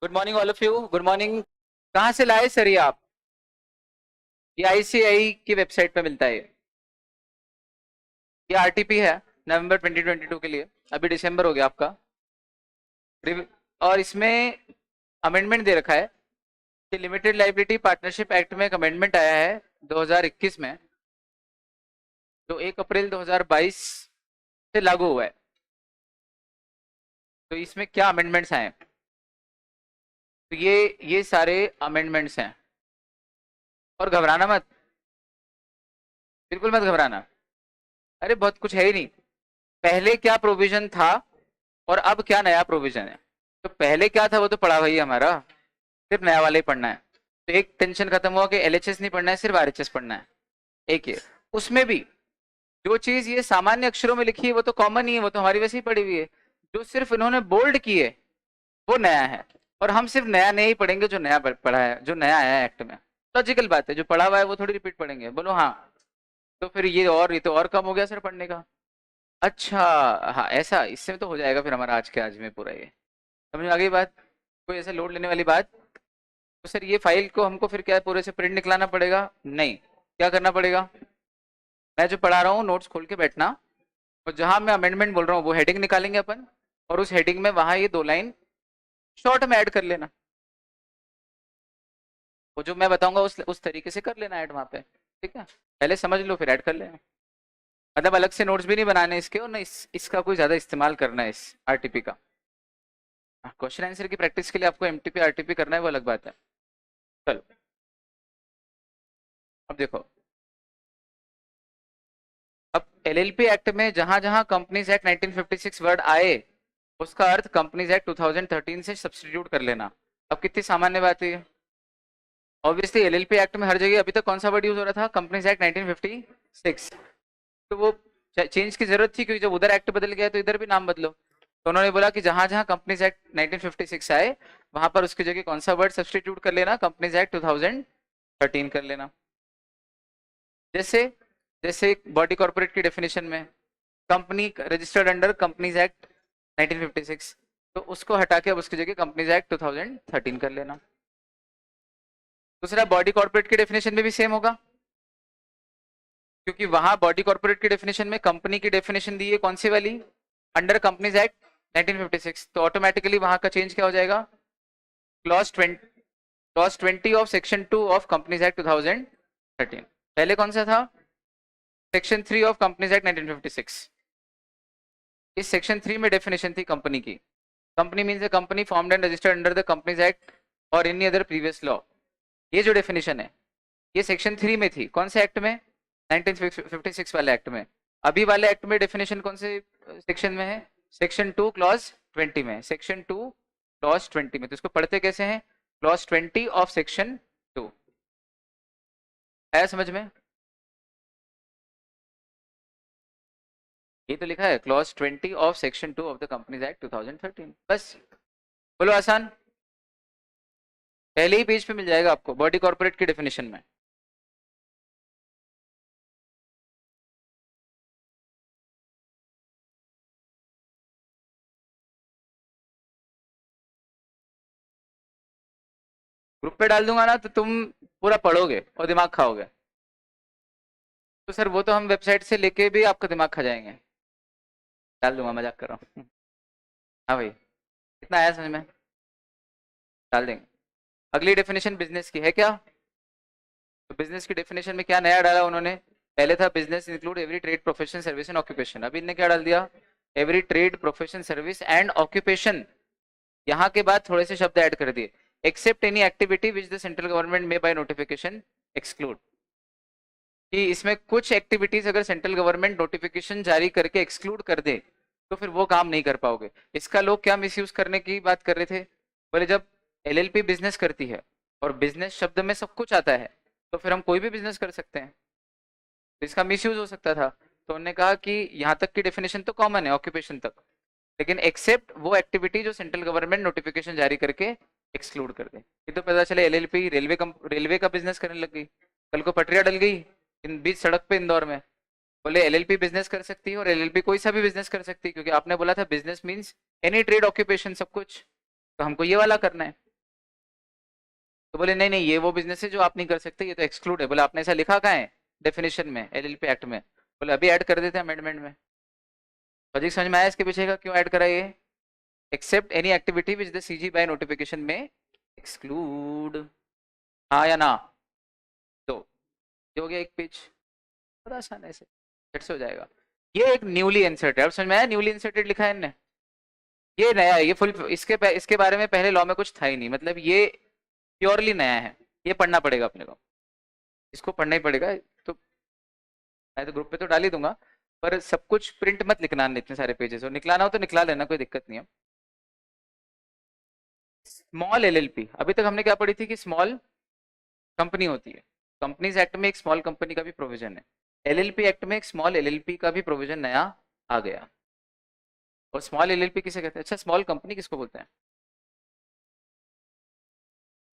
Good morning all of you. Good morning. कहाँ से लाए सर ये आप? ये आईसीआई की वेबसाइट पे मिलता है ये आरटीपी है। नवंबर 2022 के लिए। अभी दिसंबर हो गया आपका। और इसमें अमेंडमेंट दे रखा है कि लिमिटेड लाइबिलिटी पार्टनरशिप एक्ट में एक अमेंडमेंट आया है 2021 में, जो 1 अप्रैल 2022 से लागू हुआ है। तो इसमें क्या अमेंडमेंट्स आए? तो ये सारे अमेंडमेंट्स हैं। और घबराना मत, बिल्कुल मत घबराना। अरे बहुत कुछ है ही नहीं। पहले क्या प्रोविजन था और अब क्या नया प्रोविजन है। तो पहले क्या था वो तो पढ़ा भाई हमारा, सिर्फ नया वाला ही पढ़ना है। तो एक टेंशन खत्म हुआ कि एलएचएस नहीं पढ़ना है, सिर्फ आरएचएस पढ़ना है। एक ये, उसमें भी जो चीज ये सामान्य अक्षरों में लिखी है वो तो कॉमन ही है, वो तो हमारी वैसे ही पड़ी हुई है। जो सिर्फ इन्होंने बोल्ड की है वो नया है। और हम सिर्फ नया नहीं पढ़ेंगे जो नया पढ़ा है, जो नया आया है एक्ट में। लॉजिकल बात है, जो पढ़ा हुआ है वो थोड़ी रिपीट पढ़ेंगे, बोलो हाँ। तो फिर ये तो और कम हो गया सर पढ़ने का। अच्छा, हाँ ऐसा, इससे तो हो जाएगा फिर हमारा आज के आज में पूरा ये। समझ में आ गई बात? कोई ऐसे लोड लेने वाली बात? तो सर ये फाइल को हमको फिर क्या पूरे से प्रिंट निकलाना पड़ेगा? नहीं। क्या करना पड़ेगा? मैं जो पढ़ा रहा हूँ नोट्स खोल के बैठना, और जहां मैं अमेंडमेंट बोल रहा हूँ वो हेडिंग निकालेंगे अपन, और उस हेडिंग में वहां ये 2 लाइन शॉर्ट में ऐड कर लेना। वो जो मैं बताऊंगा उस तरीके से कर लेना ऐड वहां पे। ठीक है, पहले समझ लो फिर ऐड कर लेना। मतलब अलग से नोट्स भी नहीं बनाने इसके, और ना इसका कोई ज्यादा इस्तेमाल करना है इस आरटीपी का। क्वेश्चन आंसर की प्रैक्टिस के लिए आपको एमटीपी आरटीपी करना है, वो अलग बात है। चलो अब देखो। अब एलएलपी एक्ट में जहां जहां कंपनीज एक्ट 1956 वर्ड आए, उसका अर्थ कंपनीज एक्ट 2013 से सब्स्टिट्यूट कर लेना। अब कितनी सामान्य बात है ये। ऑब्वियसली एलएलपी एक्ट में हर जगह अभी तक कौन सा वर्ड यूज हो रहा था? Companies act 1956। तो वो चेंज की जरूरत थी, क्योंकि जब उधर एक्ट बदल गया तो इधर भी नाम बदलो। तो उन्होंने बोला कि जहां जहां कंपनीज एक्ट 1956 आए, वहां पर उसकी जगह कौन सा वर्ड सब्स्टिट्यूट कर लेना? कंपनीज एक्ट 2013 कर लेना। जैसे जैसे बॉडी कॉर्पोरेट की डेफिनेशन में company registered under companies act 1956, तो उसको हटा के अब उसकी जगह कंपनीज एक्ट 2013 कर लेना। दूसरा, बॉडी कॉर्पोरेट की डेफिनेशन में भी सेम होगा, क्योंकि वहां बॉडी कॉर्पोरेट की डेफिनेशन में कंपनी की डेफिनेशन दी है कौन सी वाली? Under companies act 1956। तो ऑटोमेटिकली वहां का चेंज क्या हो जाएगा? Clause 20 of section 2 of companies act 2013। पहले कौन सा था? Section 3 of companies act 1956। इस सेक्शन 3 में डेफिनेशन थी कंपनी की। Company means a company formed and registered under the companies act और एनी अदर प्रीवियस लॉ। ये जो डेफिनेशन है ये सेक्शन 3 में थी। कौन से एक्ट में? 1956 वाले एक्ट में। अभी वाले एक्ट में डेफिनेशन कौन से सेक्शन में है? सेक्शन 2 क्लॉज 20 में। सेक्शन 2 क्लॉज 20 में। तो इसको पढ़ते कैसे हैं? Clause 20 of section 2। आया समझ में? ये तो लिखा है clause 20 of section 2 of the companies act 2013। बस बोलो आसान। पहले ही पेज पे मिल जाएगा आपको बॉडी कॉर्पोरेट की डेफिनेशन में। ग्रुप पे डाल दूंगा ना तो तुम पूरा पढ़ोगे और दिमाग खाओगे। तो सर वो तो हम वेबसाइट से लेके भी आपका दिमाग खा जाएंगे। डाल दूंगा, मजाक कर रहा हूँ। हाँ भाई, कितना आया समझ में? डाल देंगे। अगली डेफिनेशन बिजनेस की है क्या? तो बिजनेस की डेफिनेशन में क्या नया डाला उन्होंने? पहले था business include every trade profession service and occupation. अभी इन्होंने क्या डाल दिया? Every trade profession service and occupation. यहाँ के बाद थोड़े से शब्द ऐड कर दिए। Except any activity which the central government may by notification exclude. कि इसमें कुछ एक्टिविटीज अगर सेंट्रल गवर्नमेंट नोटिफिकेशन जारी करके एक्सक्लूड कर दे तो फिर वो काम नहीं कर पाओगे। इसका लोग क्या मिसयूज करने की बात कर रहे थे? बोले जब एलएलपी बिजनेस करती है और बिजनेस शब्द में सब कुछ आता है, तो फिर हम कोई भी बिजनेस कर सकते हैं, तो इसका मिसयूज हो सकता था। तो उन्होंने कहा कि यहाँ तक की डेफिनेशन तो कॉमन है ऑक्यूपेशन तक, लेकिन एक्सेप्ट वो एक्टिविटी जो सेंट्रल गवर्नमेंट नोटिफिकेशन जारी करके एक्सक्लूड कर दे। ये तो पता चले एलएलपी रेलवे का बिजनेस करने लग गई, कल को पटरिया डल गई इन बीच सड़क पे इंदौर में, बोले एलएलपी बिजनेस कर सकती है और एलएलपी कोई सा भी बिजनेस कर सकती है, क्योंकि आपने बोला था business means any trade occupation सब कुछ। तो हमको ये वाला करना है। तो बोले नहीं नहीं, ये वो बिजनेस है जो आप नहीं कर सकते, ये तो एक्सक्लूड है। बोले आपने ऐसा लिखा कहाँ है डेफिनेशन में, एलएलपी एक्ट में? बोले अभी ऐड कर देते हैं अमेंडमेंट में। लॉजिक समझ में आया इसके पीछे का क्यों ऐड करा ये? Except any activity which the CG by notification may exclude. हाँ या ना? तो ये हो गया एक पेज, बड़ा आसान है, ऐसे झट से हो जाएगा। ये एक न्यूली इंसर्टेड, अब समझ में आया? न्यूली इंसर्टेड लिखा है इनने, ये नया है, ये फुल, इसके बारे में पहले लॉ में कुछ था ही नहीं, मतलब ये प्योरली नया है। ये पढ़ना पड़ेगा अपने को, इसको पढ़ना ही पड़ेगा। तो मैं तो ग्रुप पे तो डाल ही दूंगा, पर सब कुछ प्रिंट मत लिखना इतने सारे पेजेस, और निकलाना हो तो निकला लेना, कोई दिक्कत नहीं है। स्मॉल एलएलपी, अभी तक हमने क्या पढ़ी थी कि स्मॉल कंपनी होती है। कंपनीज एक्ट में एक स्मॉल कंपनी का भी प्रोविजन है, एलएलपी एक्ट में एक स्मॉल एलएलपी का भी प्रोविजन नया आ गया। और स्मॉल एलएलपी किसे कहते हैं? अच्छा, स्मॉल कंपनी किसको बोलते हैं?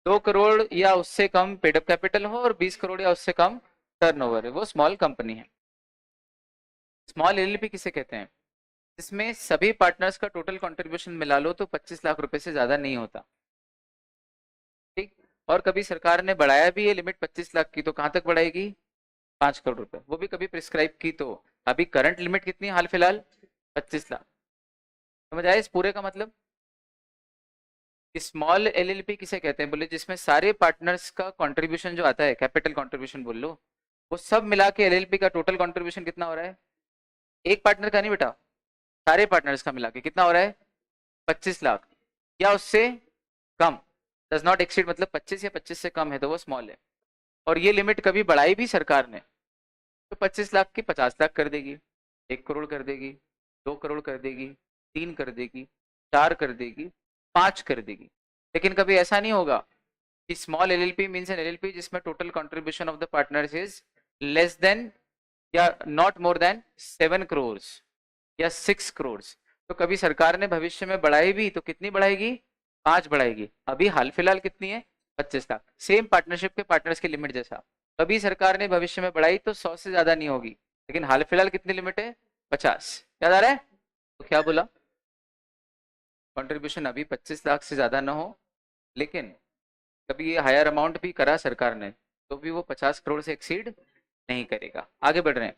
2 करोड़ या उससे कम पेडअप कैपिटल हो और 20 करोड़ या उससे कम टर्नओवर है, वो स्मॉल कंपनी है। स्मॉल एलएलपी किसे कहते हैं? जिसमें सभी पार्टनर्स का टोटल कंट्रीब्यूशन मिला लो तो 25 लाख रुपए से ज्यादा नहीं होता। ठीक, और कभी सरकार ने बढ़ाया भी है लिमिट 25 लाख की, तो कहां तक बढ़ाएगी? 5 करोड़ रुपए, वो भी कभी प्रिस्क्राइब की तो। अभी करंट लिमिट कितनी है हाल फिलहाल? 25 लाख। समझ आया इस पूरे का मतलब? स्मॉल एलएलपी किसे कहते हैं बोले? जिसमें सारे पार्टनर्स का कंट्रीब्यूशन जो आता है, कैपिटल कंट्रीब्यूशन बोल लो, वो सब मिला के एलएलपी का टोटल कंट्रीब्यूशन कितना हो रहा है? एक पार्टनर का नहीं बेटा, सारे पार्टनर्स का मिला के कितना हो रहा है? 25 लाख या उससे कम। डज नॉट एक्सीड मतलब 25 या 25 से कम है तो वो स्मॉल है। और ये लिमिट कभी बढ़ाई भी सरकार ने तो 25 लाख की 50 लाख कर देगी, 1 करोड़ कर देगी, 2 करोड़ कर देगी, 3 कर देगी, 4 कर देगी, 5 कर देगी। लेकिन कभी ऐसा नहीं होगा कि small LLP means an LLP जिसमें total contribution of the partners is less than या नॉट मोर देन 7 करोड़ या 6 करोड़। तो कभी सरकार ने भविष्य में बढ़ाई भी तो कितनी बढ़ाएगी? 5 बढ़ाएगी। अभी हाल फिलहाल कितनी है? 25 लाख। सेम पार्टनरशिप के पार्टनर्स की लिमिट जैसा, कभी सरकार ने भविष्य में बढ़ाई तो 100 से ज्यादा नहीं होगी, लेकिन हाल फिलहाल कितनी लिमिट है? 50। याद आ रहा है? तो क्या बोला? कंट्रीब्यूशन अभी 25 लाख से ज्यादा ना हो, लेकिन कभी ये हायर अमाउंट भी करा सरकार ने तो भी वो 50 करोड़ से एक्सीड नहीं करेगा। आगे बढ़ रहे हैं।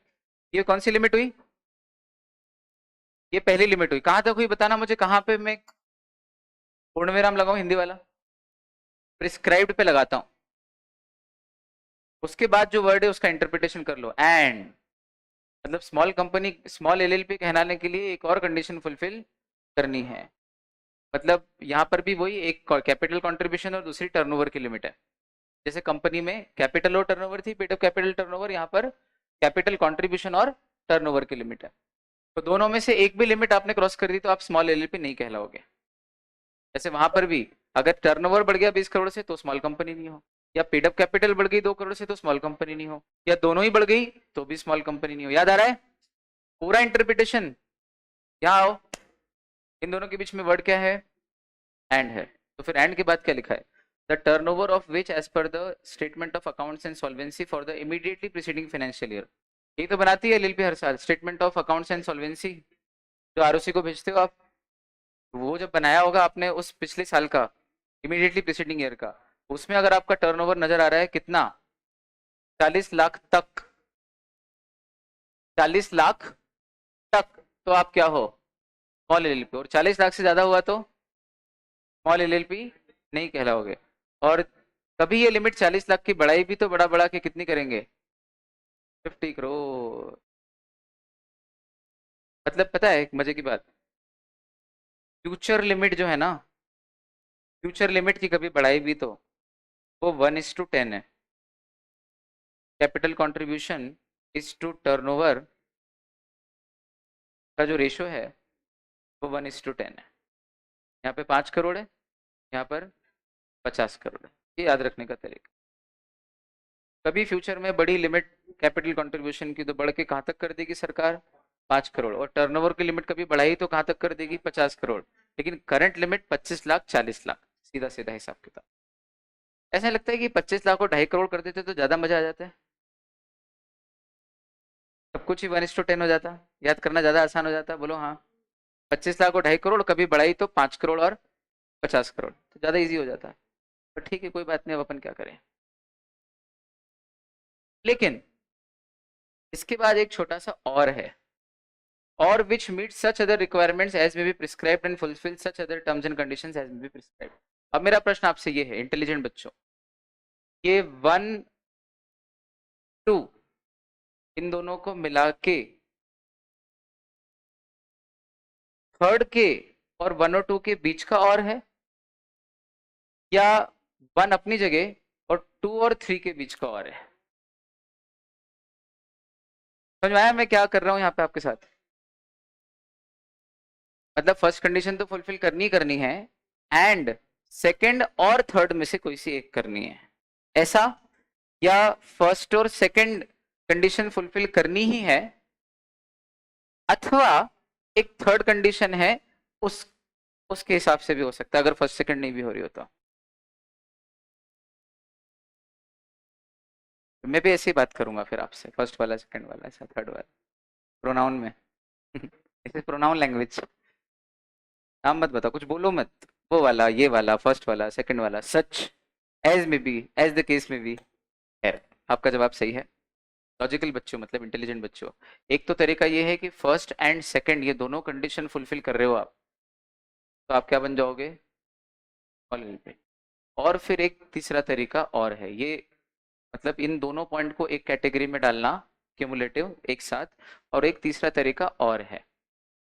ये कौन सी लिमिट हुई? ये पहली लिमिट हुई। कहां तक हुई बताना मुझे, कहां पे मैं पूर्ण विराम लगाऊं हिंदी वाला? प्रिस्क्राइब्ड पे लगाता हूं, उसके बाद जो वर्ड है उसका इंटरप्रिटेशन कर लो। एंड मतलब स्मॉल कंपनी, स्मॉल एलएलपी कहलाने के लिए एक और कंडीशन फुलफिल करनी है। मतलब यहाँ पर भी वही, एक कैपिटल कंट्रीब्यूशन और दूसरी टर्नओवर की लिमिट है। जैसे कंपनी में कैपिटल और टर्नओवर थी, पेड अप कैपिटल टर्नओवर, यहाँ पर कैपिटल कंट्रीब्यूशन और टर्नओवर की लिमिट है। तो दोनों में से एक भी लिमिट आपने क्रॉस कर दी तो आप स्मॉल एलएलपी नहीं कहलाओगे। जैसे वहां पर भी अगर टर्नओवर बढ़ गया 20 करोड़ से तो स्मॉल कंपनी नहीं हो, या पेड अप कैपिटल बढ़ गई 2 करोड़ से तो स्मॉल कंपनी नहीं हो, या दोनों ही बढ़ गई तो भी स्मॉल कंपनी नहीं हो। याद आ रहा है? पूरा इंटरप्रिटेशन यहाँ आओ। इन दोनों के बीच में वर्ड क्या है? एंड है। तो फिर एंड के बाद क्या लिखा है? The turnover of which as per the statement of accounts and solvency for the immediately preceding financial year. ये तो बनाती है एलएलपी हर साल, statement of accounts and solvency, जो आरओसी को भेजते हो आप। वो जब बनाया होगा आपने उस पिछले साल का, इमीडिएटली प्रीसीडिंग ईयर का, उसमें अगर आपका टर्नओवर नजर आ रहा है कितना? 40 लाख तक, 40 लाख तक, तो आप क्या हो? Small LLP. और 40 लाख से ज्यादा हुआ तो स्मॉल एलएलपी नहीं कहलाओगे। और कभी ये लिमिट 40 लाख की बढ़ाई भी तो बड़ा बड़ा के कितनी करेंगे? 50 करोड़। मतलब पता है एक मजे की बात, फ्यूचर लिमिट जो है ना, फ्यूचर लिमिट की कभी बढ़ाई भी तो वो 1:10 है। Capital contribution is to turnover का जो रेशो है वो 1:10 है। यहाँ पे 5 करोड़ है, यहाँ पर 50 करोड़ है। ये याद रखने का तरीका। कभी फ्यूचर में बड़ी लिमिट कैपिटल कंट्रीब्यूशन की तो बढ़ के कहाँ तक कर देगी सरकार? 5 करोड़। और टर्नओवर की लिमिट कभी बढ़ाई तो कहाँ तक कर देगी? 50 करोड़। लेकिन करंट लिमिट 25 लाख, 40 लाख, सीधा सीधा हिसाब किताब। ऐसा लगता है कि 25 लाख को 2.5 करोड़ कर देते तो ज्यादा मजा आ जाता है, सब कुछ ही 1:10 हो जाता, याद करना ज्यादा आसान हो जाता। बोलो हाँ। 25 लाख को 2.5 करोड़, कभी बढ़ाई तो 5 करोड़ और 50 करोड़, तो ज्यादा इजी हो जाता है। तो ठीक है, कोई बात नहीं, अब अपन क्या करें। लेकिन इसके बाद एक छोटा सा और है, और which meets such other requirements as may be prescribed and fulfill such other terms and conditions as may be prescribed। अब मेरा प्रश्न आपसे ये है इंटेलिजेंट बच्चों, ये 1 2 इन दोनों को मिला के थर्ड के और 1 और 2 के बीच का और है, या 1 अपनी जगह और 2 और 3 के बीच का और है? समझ में आया मैं क्या कर रहा हूं यहाँ पे आपके साथ? मतलब फर्स्ट कंडीशन तो फुलफिल करनी है, एंड सेकंड और थर्ड में से कोई सी एक करनी है, ऐसा? या फर्स्ट और सेकंड कंडीशन फुलफिल करनी ही है, अथवा एक थर्ड कंडीशन है, उस उसके हिसाब से भी हो सकता है अगर फर्स्ट सेकंड नहीं भी हो रही हो तो। मैं भी ऐसे ही बात करूंगा फिर आपसे, फर्स्ट वाला सेकंड वाला ऐसा थर्ड वाला प्रोनाउन में। इसे प्रोनाउन लैंग्वेज। नाम मत बताओ, कुछ बोलो मत, वो वाला, ये वाला, फर्स्ट वाला, सेकंड वाला, सच एज में बी, एज द केस में बी। खैर, आपका जवाब सही है। लॉजिकल बच्चों मतलब इंटेलिजेंट बच्चों, एक तो तरीका ये है कि फर्स्ट एंड सेकंड ये दोनों कंडीशन फुलफिल कर रहे हो आप, तो आप क्या बन जाओगे? All LP. और फिर एक तीसरा तरीका और है, ये मतलब इन दोनों पॉइंट को एक कैटेगरी में डालना, क्यूमुलेटिव एक साथ। और एक तीसरा तरीका और है,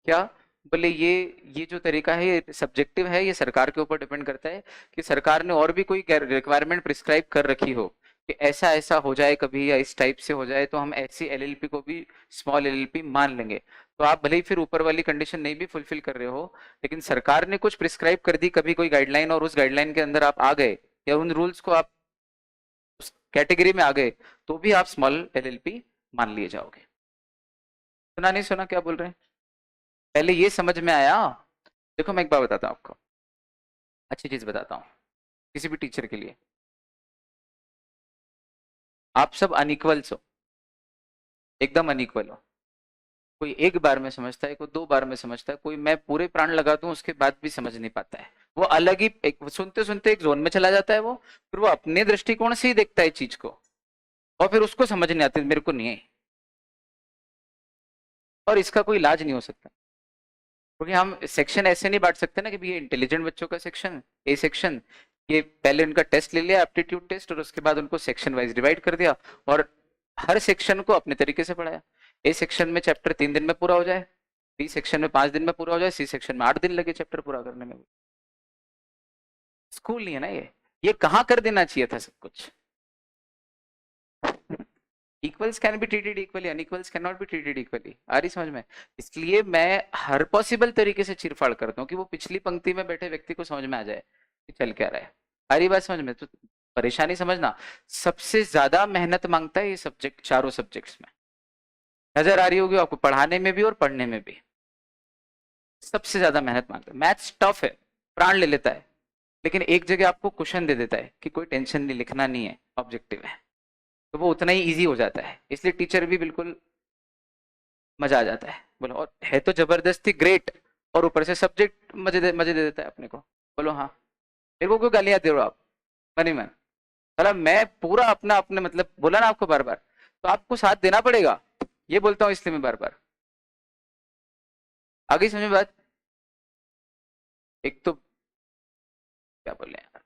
क्या बोले, ये जो तरीका है ये सब्जेक्टिव है, ये सरकार के ऊपर डिपेंड करता है कि सरकार ने और भी कोई रिक्वायरमेंट प्रिस्क्राइब कर रखी हो कि ऐसा ऐसा हो जाए कभी, या इस टाइप से हो जाए, तो हम ऐसी एलएलपी को भी स्मॉल एलएलपी मान लेंगे। तो आप भले ही फिर ऊपर वाली कंडीशन नहीं भी फुलफिल कर रहे हो, लेकिन सरकार ने कुछ प्रिस्क्राइब कर दी कभी कोई गाइडलाइन, और उस गाइडलाइन के अंदर आप आ गए, या उन रूल्स को आप उस कैटेगरी में आ गए, तो भी आप स्मॉल एलएलपी मान लिए जाओगे। सुना नहीं सुना क्या बोल रहे हैं? पहले ये समझ में आया? देखो मैं एक बात बताता हूँ आपको, अच्छी चीज बताता हूँ किसी भी टीचर के लिए। आप सब अनइक्वल्स हो, एकदम अनइक्वल हो। कोई एक बार में समझता है, कोई 2 बार में समझता है, कोई मैं पूरे प्राण लगा दूं उसके बाद भी समझ नहीं पाता है। वो अलग ही एक सुनते सुनते एक जोन में चला जाता है वो, फिर वो अपने दृष्टिकोण से ही देखता है चीज को, और फिर उसको समझ नहीं आती, मेरे को नहीं है। और इसका कोई इलाज नहीं हो सकता, क्योंकि हम सेक्शन ऐसे नहीं बांट सकते ना कि ये इंटेलिजेंट बच्चों का सेक्शन, ए सेक्शन, ये पहले उनका टेस्ट ले लिया एप्टीट्यूड टेस्ट, और उसके बाद उनको सेक्शन वाइज डिवाइड कर दिया, और हर सेक्शन को अपने तरीके से पढ़ाया। ए सेक्शन में चैप्टर 3 दिन में पूरा हो जाए, बी सेक्शन में 5 दिन में पूरा हो जाए, सी सेक्शन में 8 दिन लगे चैप्टर पूरा करने में। स्कूल नहीं है ना ये कहाँ कर देना चाहिए था सब कुछ। Equals can be treated equally, unequals can not be treated equally. आ रही समझ में? इसलिए मैं हर पॉसिबल तरीके से चीरफाड़ करता हूँ कि वो पिछली पंक्ति में बैठे व्यक्ति को समझ में आ जाए कि चल क्या रहा है। आ रही बात समझ में? तो परेशानी समझना, सबसे ज्यादा मेहनत मांगता है ये सब्जेक्ट, चारों सब्जेक्ट्स में। नजर आ रही होगी आपको, पढ़ाने में भी और पढ़ने में भी सबसे ज्यादा मेहनत मांगता है। मैथ्स टफ है, प्राण ले लेता है, लेकिन एक जगह आपको क्वेश्चन दे देता है कि कोई टेंशन नहीं, लिखना नहीं है, ऑब्जेक्टिव है, तो वो उतना ही इजी हो जाता है। इसलिए टीचर भी बिल्कुल मजा आ जाता है। बोलो, और है तो जबरदस्ती ग्रेट, और ऊपर से सब्जेक्ट मजे दे देता है अपने को। बोलो हाँ, मेरे को क्यों गालियां दे रहे हो आप? मनी मैन, मतलब मैं पूरा अपना अपने मतलब बोला ना आपको बार बार, तो आपको साथ देना पड़ेगा, ये बोलता हूँ इसलिए मैं बार बार। आगे समझ में बात? एक तो क्या बोले यार,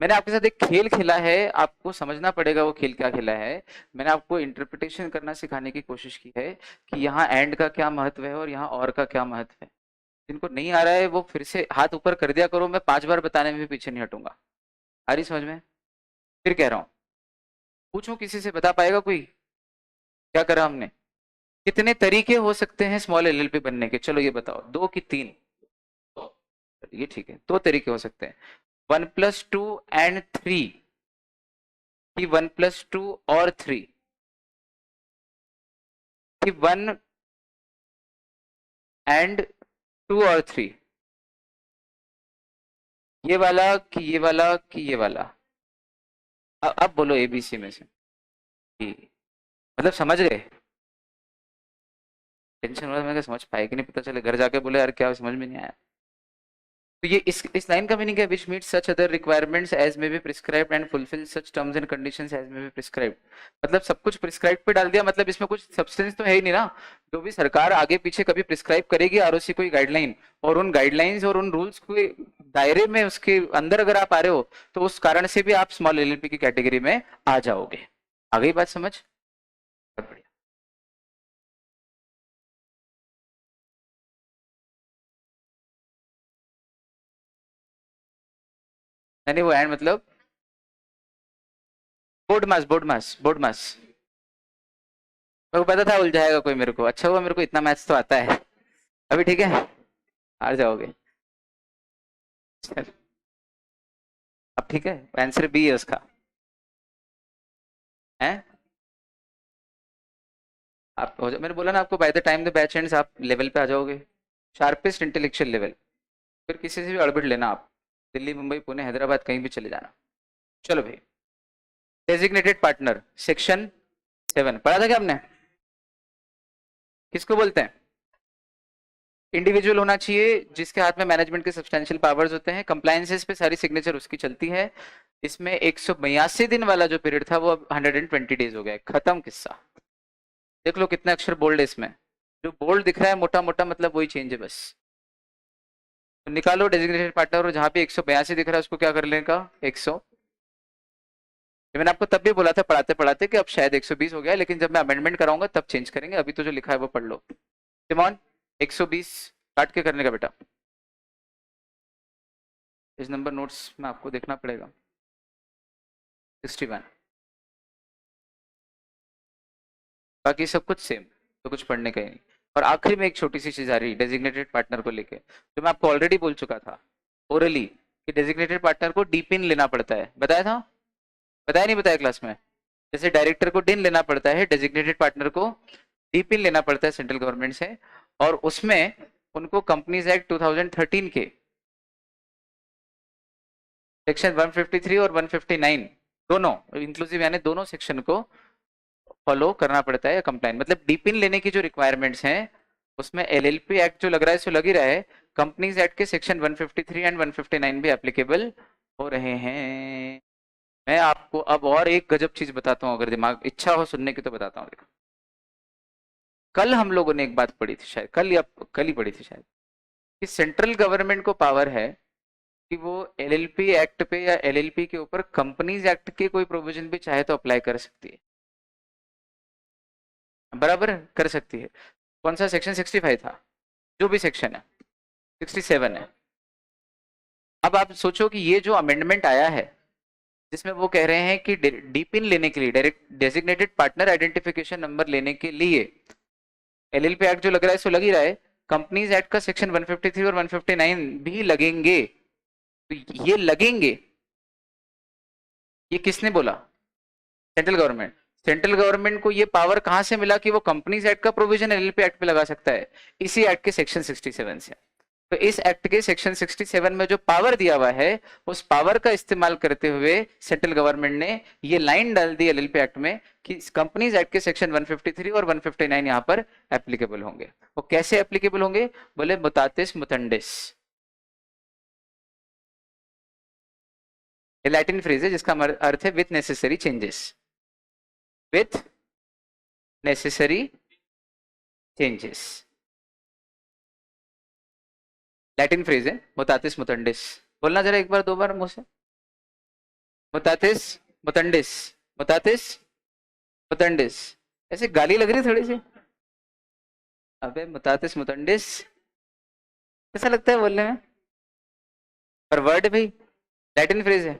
मैंने आपके साथ एक खेल खेला है, आपको समझना पड़ेगा वो खेल क्या खेला है। मैंने आपको इंटरप्रिटेशन करना सिखाने की कोशिश की है कि यहाँ एंड का क्या महत्व है और यहाँ और का क्या महत्व है। जिनको नहीं आ रहा है वो फिर से हाथ ऊपर कर दिया करो, मैं 5 बार बताने में भी पीछे नहीं हटूंगा। आ रही समझ में? फिर कह रहा हूँ, पूछो किसी से, बता पाएगा कोई क्या करा हमने? कितने तरीके हो सकते हैं स्मॉल एलएलपी बनने के? चलो ये बताओ, 2 कि 3? ये ठीक है, 2 तरीके हो सकते हैं। 1+2 and 3, कि 1+2 और 3, कि 1 and 2 और 3, ये वाला कि ये वाला कि ये वाला? अब बोलो एबीसी में से। मतलब समझ गए? टेंशन हो रहा है, मैं समझ पाए कि नहीं पता चले, घर जाके बोले यार क्या समझ में नहीं आया। तो ये इस लाइन का मीनिंग है which meet such other requirements as may be prescribed and fulfil such terms and conditions as may be prescribed. मतलब सब कुछ प्रिस्क्राइब पे डाल दिया, मतलब इसमें कुछ सब्सटेंस तो है ही नहीं ना। जो भी सरकार आगे पीछे कभी प्रिस्क्राइब करेगी आरओसी कोई गाइडलाइन, और उन गाइडलाइंस और उन रूल्स के दायरे में उसके अंदर अगर आप आ रहे हो तो उस कारण से भी आप स्मॉल एलएलपी की कैटेगरी में आ जाओगे। आ गई बात समझ? बहुत बढ़िया। यानी वो एंड मतलब बोर्ड मास। मेरे को पता था उलझाएगा कोई मेरे को, अच्छा हुआ मेरे को इतना मैथ्स तो आता है। अभी ठीक है, हार जाओगे। चल, अब ठीक है, आंसर बी है उसका। है आप हो मैंने बोला ना आपको, by the time the batch ends आप लेवल पे आ जाओगे, शार्पेस्ट इंटेलेक्चुअल लेवल। फिर किसी से भी अड़बिड़ लेना आप, दिल्ली मुंबई पुणे हैदराबाद कहीं भी चले जाना। चलो भाई, डेजिग्नेटेड पार्टनर सेक्शन 7 पढ़ा था क्या आपने? किसको बोलते हैं? इंडिविजुअल होना चाहिए जिसके हाथ में मैनेजमेंट के सब्सटेंशियल पावर्स होते हैं, कंप्लायंसेस पे सारी सिग्नेचर उसकी चलती है। इसमें 182 दिन वाला जो पीरियड था वो अब 120 डेज हो गया है, खत्म किस्सा। देख लो कितने अक्षर बोल्ड है इसमें, जो बोल्ड दिख रहा है मोटा मोटा मतलब वही चेंज है बस। तो निकालो डेजिग्नेटेड पार्टनर, और जहां पे 182 दिख रहा है उसको क्या कर लेने का 100। ये मैंने आपको तब भी बोला था पढ़ाते पढ़ाते कि अब शायद 120 हो गया है, लेकिन जब मैं अमेंडमेंट कराऊंगा तब चेंज करेंगे, अभी तो जो लिखा है वो पढ़ लो। सिमोन 120 काट के करने का बेटा। इस नंबर नोट्स में आपको देखना पड़ेगा। 61, बाकी सब कुछ सेम, तो कुछ पढ़ने का ही नहीं। और आखिरी में एक छोटी सी चीज आ रही डेजिग्नेटेड पार्टनर को लेके, जो मैं आपको ऑलरेडी बोल चुका था ओरली, कि डेजिग्नेटेड पार्टनर को डी पिन लेना पड़ता है, बताया था? बताया नहीं बताया क्लास में? जैसे डायरेक्टर को डिन लेना पड़ता है, डेजिग्नेटेड पार्टनर को डी पिन लेना पड़ता है सेंट्रल गवर्नमेंट से। और उसमें उनको कंपनीज एक्ट 2013 के सेक्शन 153 और 159 दोनों इंक्लूसिव, यानी दोनों सेक्शन को फॉलो करना पड़ता है कंप्लाइन। मतलब डीपिन लेने की जो रिक्वायरमेंट्स हैं उसमें एलएलपी एक्ट जो लग रहा है सो लग ही रहा है, कंपनीज एक्ट के सेक्शन 153 एंड 159 भी एप्लीकेबल हो रहे हैं। मैं आपको अब और एक गजब चीज बताता हूँ, अगर दिमाग इच्छा हो सुनने की तो बताता हूँ। देखो, कल हम लोगों ने एक बात पढ़ी थी, शायद कल या कल ही पढ़ी थी शायद, कि सेंट्रल गवर्नमेंट को पावर है कि वो एलएलपी एक्ट पे या एलएलपी के ऊपर कंपनीज एक्ट के कोई प्रोविजन भी चाहे तो अप्लाई कर सकती है, बराबर कर सकती है। कौन सा सेक्शन 65 था? जो भी सेक्शन है 67 है। अब आप सोचो कि ये जो अमेंडमेंट आया है जिसमें वो कह रहे हैं कि डीपिन लेने के लिए, direct designated partner identification number लेने के लिए एलएलपी एक्ट जो लग रहा है सो लग ही रहा है, कंपनीज एक्ट का सेक्शन 153 और 159 भी लगेंगे। तो ये लगेंगे, ये किसने बोला? Central government. सेंट्रल गवर्नमेंट को ये पावर कहां से मिला कि वो कंपनीज एक्ट का प्रोविजन एलएलपी एक्ट पे लगा सकता है? इसी एक्ट के सेक्शन 67 से। तो इस एक्ट के सेक्शन 67 में जो पावर दिया हुआ है उस पावर का इस्तेमाल करते हुए सेंट्रल गवर्नमेंट ने ये लाइन डाल दी एलएलपी एक्ट में कि कंपनीज एक्ट के सेक्शन 153 और 159 यहां पर एप्लीकेबल होंगे। वो कैसे एप्लीकेबल होंगे? बोले मुतातिस मुतंडिस, ये लैटिन फ्रेज है जिसका अर्थ है with necessary changes. With necessary changes, Latin phrase है मुतातिस मुतंडिस। बोलना जरा एक बार दो बार मुंह से, मुतातिस मुतंडिस, मुतातिस मुतंडिस। ऐसे गाली लग रही थोड़ी सी, अबे मुतातिस मुतंडिस कैसा लगता है बोलने में? पर वर्ड भी लैटिन फ्रेज है,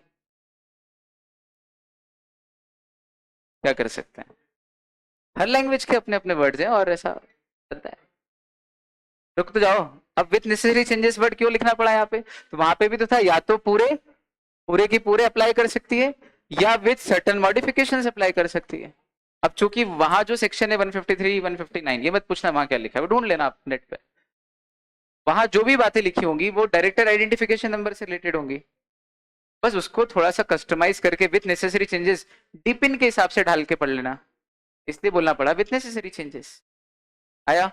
क्या कर सकते हैं, हर लैंग्वेज के अपने अपने वर्ड्स हैं और ऐसा चलता है। रुक तो जाओ, अब विथ नेसेसरी चेंजेस वर्ड क्यों लिखना पड़ा यहाँ पे? तो वहां पे भी तो था, या तो पूरे पूरे की पूरे अप्लाई कर सकती है या विथ सर्टन मॉडिफिकेशंस अप्लाई कर सकती है। अब चूंकि वहां जो सेक्शन है 153 159, ये मत पूछना वहां क्या लिखा है, वो ढूंढ लेना आप नेट पे। वहां जो भी बातें लिखी होंगी वो डायरेक्टर आइडेंटिफिकेशन नंबर से रिलेटेड होंगी, बस उसको थोड़ा सा कस्टमाइज करके विथ नेसेसरी चेंजेस डिपिन के हिसाब से ढाल के पढ़ लेना, इसलिए बोलना पड़ा विथ नेसेसरी चेंजेस। आया?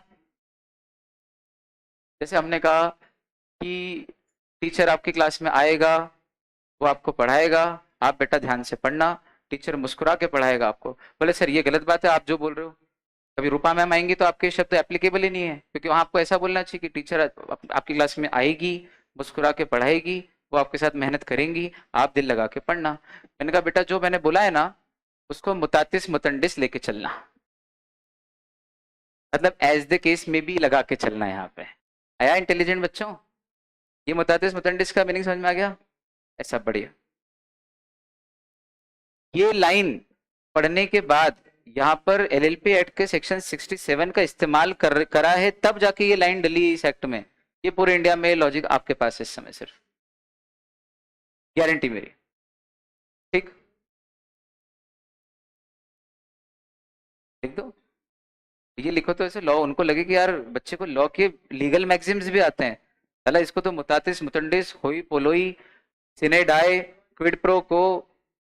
जैसे हमने कहा कि टीचर आपकी क्लास में आएगा, वो आपको पढ़ाएगा, आप बेटा ध्यान से पढ़ना, टीचर मुस्कुरा के पढ़ाएगा आपको। बोले सर ये गलत बात है आप जो बोल रहे हो, कभी रूपा मैम आएंगी तो आपके शब्द एप्लीकेबल ही नहीं है, क्योंकि वहां आपको ऐसा बोलना चाहिए कि टीचर आपकी क्लास में आएगी, मुस्कुरा के पढ़ाएगी, वो आपके साथ मेहनत करेंगी, आप दिल लगा के पढ़ना। मैंने कहा बेटा जो मैंने बोला है ना उसको मुतातिस मुतंडिस लेके चलना, मतलब एज द केस में भी लगा के चलना। यहाँ पे आया इंटेलिजेंट बच्चों? ये मुतातिस मुतंडिस का मीनिंग समझ में आ गया? ऐसा बढ़िया। ये लाइन पढ़ने के बाद यहाँ पर एलएलपी एक्ट के सेक्शन 67 का इस्तेमाल करा है, तब जाके ये लाइन डली इस एक्ट में। ये पूरे इंडिया में लॉजिक आपके पास है इस समय, सिर्फ गारंटी मेरी। ठीक, लिख दो, ये लिखो तो ऐसे लॉ उनको लगे कि यार बच्चे को लॉ के लीगल मैक्सिम्स भी आते हैं। चला इसको तो मुतातिस मुतंडिस होई पोलोई सिने डाई क्विड प्रो को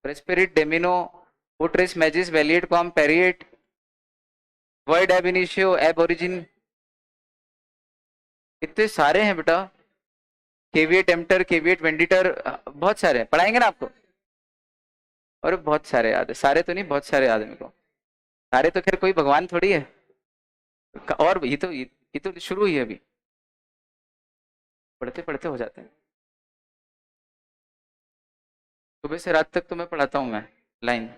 रेस्पेरिट डेमिनो उट्रिस मैजिस वेलिएट कॉम पेरिएट वर्ड एब इनिशियो एब ओरिजिन, इतने सारे हैं बेटा। केविएट एम्प्टर केविएट वेंडिटर, बहुत सारे हैं, पढ़ाएंगे ना आपको। और बहुत सारे याद है, सारे तो नहीं बहुत सारे याद है मेरे को। सारे तो खैर कोई भगवान थोड़ी है। और ये तो शुरू ही है अभी, पढ़ते पढ़ते हो जाते हैं। सुबह से रात तक तो मैं पढ़ाता हूँ मैं लाइन।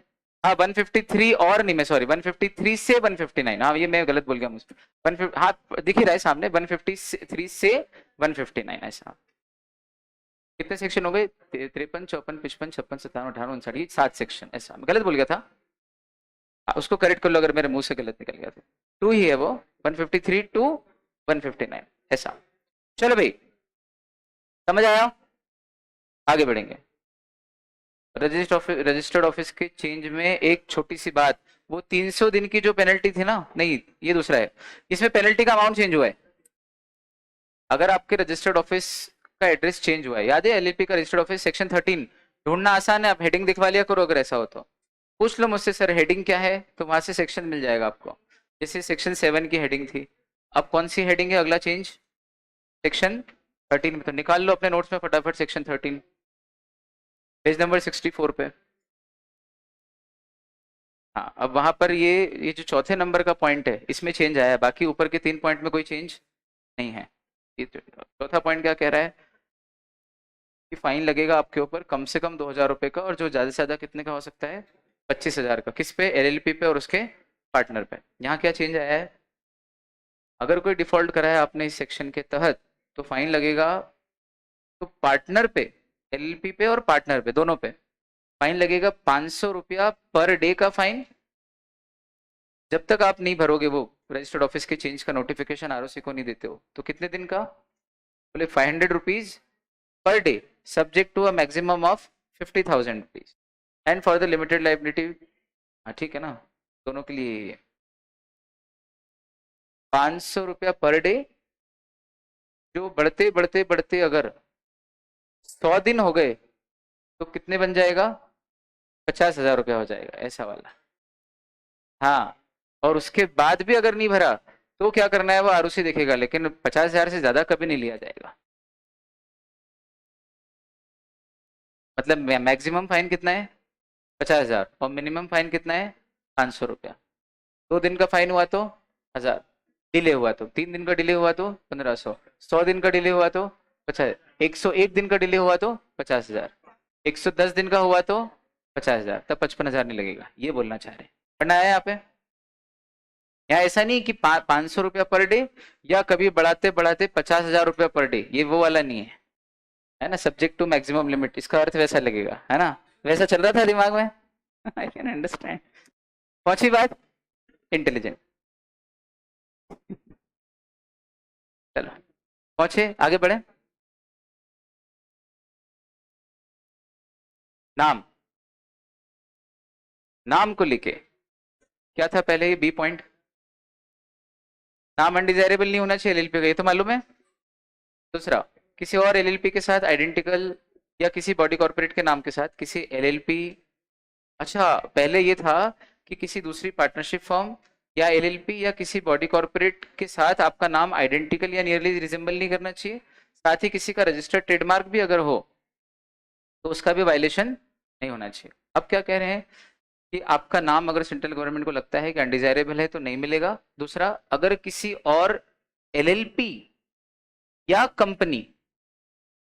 हाँ 153 और नहीं, मैं सॉरी 153 से 159, हाँ ये मैं गलत बोल गया मुझे। 150, हाँ दिख ही रहा है सामने, 153 से 159 ऐसा। कितने सेक्शन हो गए? 53, 54, 55, 56, 57, 58, 59, 7 सेक्शन ऐसा। मैं गलत बोल गया था, उसको करेक्ट कर लो अगर मेरे मुंह से गलत निकल गया तो। 2 ही है वो, 153 टू 159 ऐसा। चलो भाई समझ आया? आगे बढ़ेंगे। रजिस्टर्ड ऑफिस के चेंज में एक छोटी सी बात, वो 300 दिन की जो पेनल्टी थी ना, नहीं ये दूसरा है, इसमें पेनल्टी का अमाउंट चेंज हुआ है। अगर आपके रजिस्टर्ड ऑफिस का एड्रेस चेंज हुआ है, याद है एलएलपी का रजिस्टर्ड ऑफिस सेक्शन 13 ढूंढना आसान है, आप हेडिंग दिखवा लिया करो अगर ऐसा हो तो। पूछ लो मुझसे सर हेडिंग क्या है, तो वहां से सेक्शन मिल जाएगा आपको। जैसे सेक्शन 7 की हेडिंग थी, अब कौन सी हेडिंग है अगला चेंज? सेक्शन 13 में, तो निकाल लो अपने नोट्स में फटाफट सेक्शन 13 पेज नंबर 64 पे। हाँ अब वहां पर ये जो चौथे नंबर का पॉइंट है इसमें चेंज आया है, बाकी ऊपर के 3 पॉइंट में कोई चेंज नहीं है। ये चौथा पॉइंट क्या कह रहा है कि फाइन लगेगा आपके ऊपर कम से कम 2000 रुपए का, और जो ज्यादा से ज्यादा कितने का हो सकता है? 25,000 का। किस पे? एलएलपी पे और उसके पार्टनर पे। यहाँ क्या चेंज आया है? अगर कोई डिफॉल्ट करा है आपने इस सेक्शन के तहत तो फाइन लगेगा, तो पार्टनर पे, एलएलपी पे और पार्टनर पे दोनों पे फाइन लगेगा 500 रुपया पर डे का फाइन, जब तक आप नहीं भरोगे वो रजिस्टर्ड ऑफिस के चेंज का नोटिफिकेशन आरओसी को नहीं देते हो। तो कितने दिन का? बोले 500 rupees per day subject to a maximum of 50,000 rupees and for the limited liability. हाँ ठीक है ना, दोनों के लिए 500 रुपया पर डे, जो बढ़ते बढ़ते बढ़ते अगर 100 दिन हो गए तो कितने बन जाएगा? 50,000 रुपया हो जाएगा ऐसा वाला। हाँ और उसके बाद भी अगर नहीं भरा तो क्या करना है वो आरओसी देखेगा, लेकिन 50,000 से ज्यादा कभी नहीं लिया जाएगा। मतलब मैक्सिमम फाइन कितना है? 50,000 और मिनिमम फाइन कितना है? 500 रुपया। 2 दिन का फाइन हुआ तो 1000, डिले हुआ तो 3 दिन का डिले हुआ तो 1500, 100 दिन का डिले हुआ तो 50, 101 दिन का डिले हुआ तो 50,000, 110 दिन का हुआ तो 50,000, तब 55,000 नहीं लगेगा, ये बोलना चाह रहे हैं। पढ़ना है यहाँ पे? यहाँ ऐसा नहीं कि 500 रुपया पर डे या कभी बढ़ाते बढ़ाते 50,000 रुपया पर डे, ये वो वाला नहीं है ना। सब्जेक्ट टू मैक्सिमम लिमिट, इसका अर्थ वैसा लगेगा, है ना? वैसा चल रहा था दिमाग में। I can understand. पहुंची बात? इंटेलिजेंट। चलो पहुंचे, आगे बढ़े। नाम, नाम को लेके क्या था पहले? ये बी पॉइंट, नाम अनडिजायरेबल नहीं होना चाहिए एलएलपी का, ये तो मालूम है। दूसरा, किसी और एलएलपी के साथ आइडेंटिकल या किसी बॉडी कॉर्पोरेट के नाम के साथ किसी एलएलपी, अच्छा पहले ये था कि किसी दूसरी पार्टनरशिप फर्म या एलएलपी या किसी बॉडी कॉर्पोरेट के साथ आपका नाम आइडेंटिकल या नियरली रिजेंबल नहीं करना चाहिए। साथ ही किसी का रजिस्टर्ड ट्रेडमार्क भी अगर हो तो उसका भी वायलेशन नहीं होना चाहिए। अब क्या कह रहे हैं कि आपका नाम अगर सेंट्रल गवर्नमेंट को लगता है कि अनडिजायरेबल है तो नहीं मिलेगा। दूसरा, अगर किसी और एलएलपी या कंपनी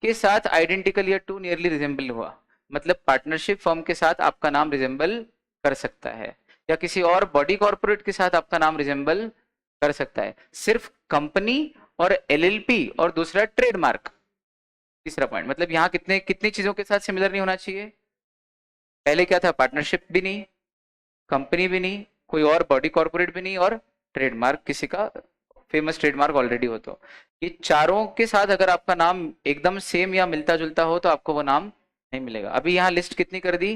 के साथ आइडेंटिकल या टू नियरली रिजेंबल हुआ, मतलब पार्टनरशिप फर्म के साथ आपका नाम रिजेंबल कर सकता है, या किसी और बॉडी कॉर्पोरेट के साथ आपका नाम रिजेंबल कर सकता है। सिर्फ कंपनी और एलएलपी और दूसरा ट्रेडमार्क। तीसरा पॉइंट, मतलब यहाँ कितने कितनी चीजों के साथ सिमिलर नहीं होना चाहिए। पहले क्या था, पार्टनरशिप भी नहीं, कंपनी भी नहीं, कोई और बॉडी कॉर्पोरेट भी नहीं, और ट्रेडमार्क किसी का फेमस ट्रेडमार्क ऑलरेडी हो। तो ये चारों के साथ अगर आपका नाम एकदम सेम या मिलता जुलता हो तो आपको वो नाम नहीं मिलेगा। अभी यहाँ लिस्ट कितनी कर दी,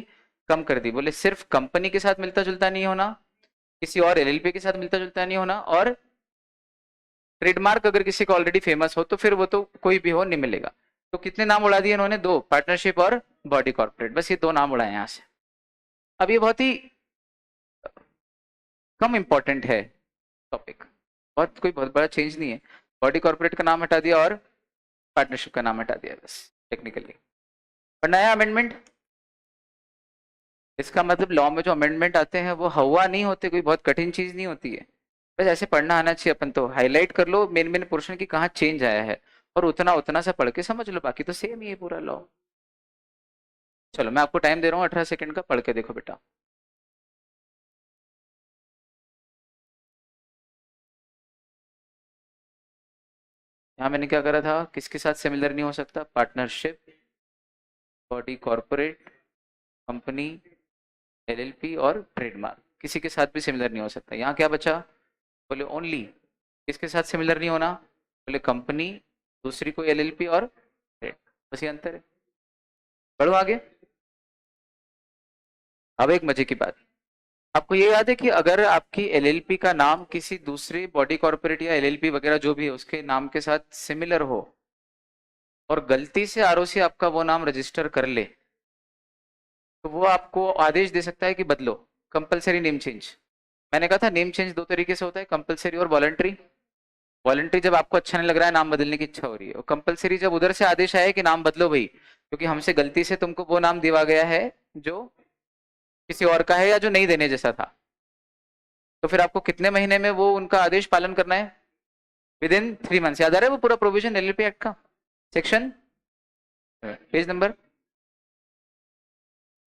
कम कर दी। बोले सिर्फ कंपनी के साथ मिलता जुलता नहीं होना, किसी और एलएलपी के साथ मिलता जुलता नहीं होना, और ट्रेडमार्क अगर किसी का ऑलरेडी फेमस हो तो फिर वो तो कोई भी हो नहीं मिलेगा। तो कितने नाम उड़ा दिए इन्होंने, दो, पार्टनरशिप और बॉडी कॉर्पोरेट, बस ये दो नाम उड़ाए यहाँ से। अब ये बहुत ही कम इंपॉर्टेंट है टॉपिक, कोई बहुत बड़ा चेंज नहीं है। बॉडी कॉर्पोरेट का नाम हटा दिया और पार्टनरशिप का नाम हटा दिया, बस टेक्निकली। और नया अमेंडमेंट, इसका मतलब लॉ में जो अमेंडमेंट आते हैं वो हवा नहीं होते, कोई बहुत कठिन चीज नहीं होती है, बस ऐसे पढ़ना आना चाहिए। अपन तो हाईलाइट कर लो मेन मेन पोर्शन की कहाँ चेंज आया है, और उतना उतना सा पढ़ के समझ लो, बाकी तो सेम ही है पूरा लॉ। चलो मैं आपको टाइम दे रहा हूँ 18 सेकंड का, पढ़ के देखो बेटा। यहाँ मैंने क्या करा था, किसके साथ सिमिलर नहीं हो सकता, partnership, body corporate, company, LLP और ट्रेडमार्क, किसी के साथ भी सिमिलर नहीं हो सकता। यहाँ क्या बचा, बोले ओनली किसके साथ सिमिलर नहीं होना, बोले कंपनी, दूसरी कोई एलएलपी और ट्रेड, बस ये अंतर है। बढ़ो आगे। अब एक मजे की बात, आपको ये याद है कि अगर आपकी एलएलपी का नाम किसी दूसरे बॉडी कॉर्पोरेट या एलएलपी वगैरह जो भी है उसके नाम के साथ सिमिलर हो और गलती से आरओसी आपका वो नाम रजिस्टर कर ले, तो वो आपको आदेश दे सकता है कि बदलो, कंपलसरी नेम चेंज। मैंने कहा था नेम चेंज दो तरीके से होता है, कंपलसरी और वॉलंटरी। वॉलंटरी जब आपको अच्छा नहीं लग रहा है, नाम बदलने की इच्छा हो रही है, और कंपलसरी जब उधर से आदेश आया कि नाम बदलो भाई, क्योंकि हमसे गलती से तुमको वो नाम दिया गया है जो किसी और का है या जो नहीं देने जैसा था, तो फिर आपको कितने महीने में वो उनका आदेश पालन करना है, विद इन 3 मंथ्स। याद आ रहा है वो पूरा प्रोविजन एलएलपी एक्ट का, सेक्शन, पेज नंबर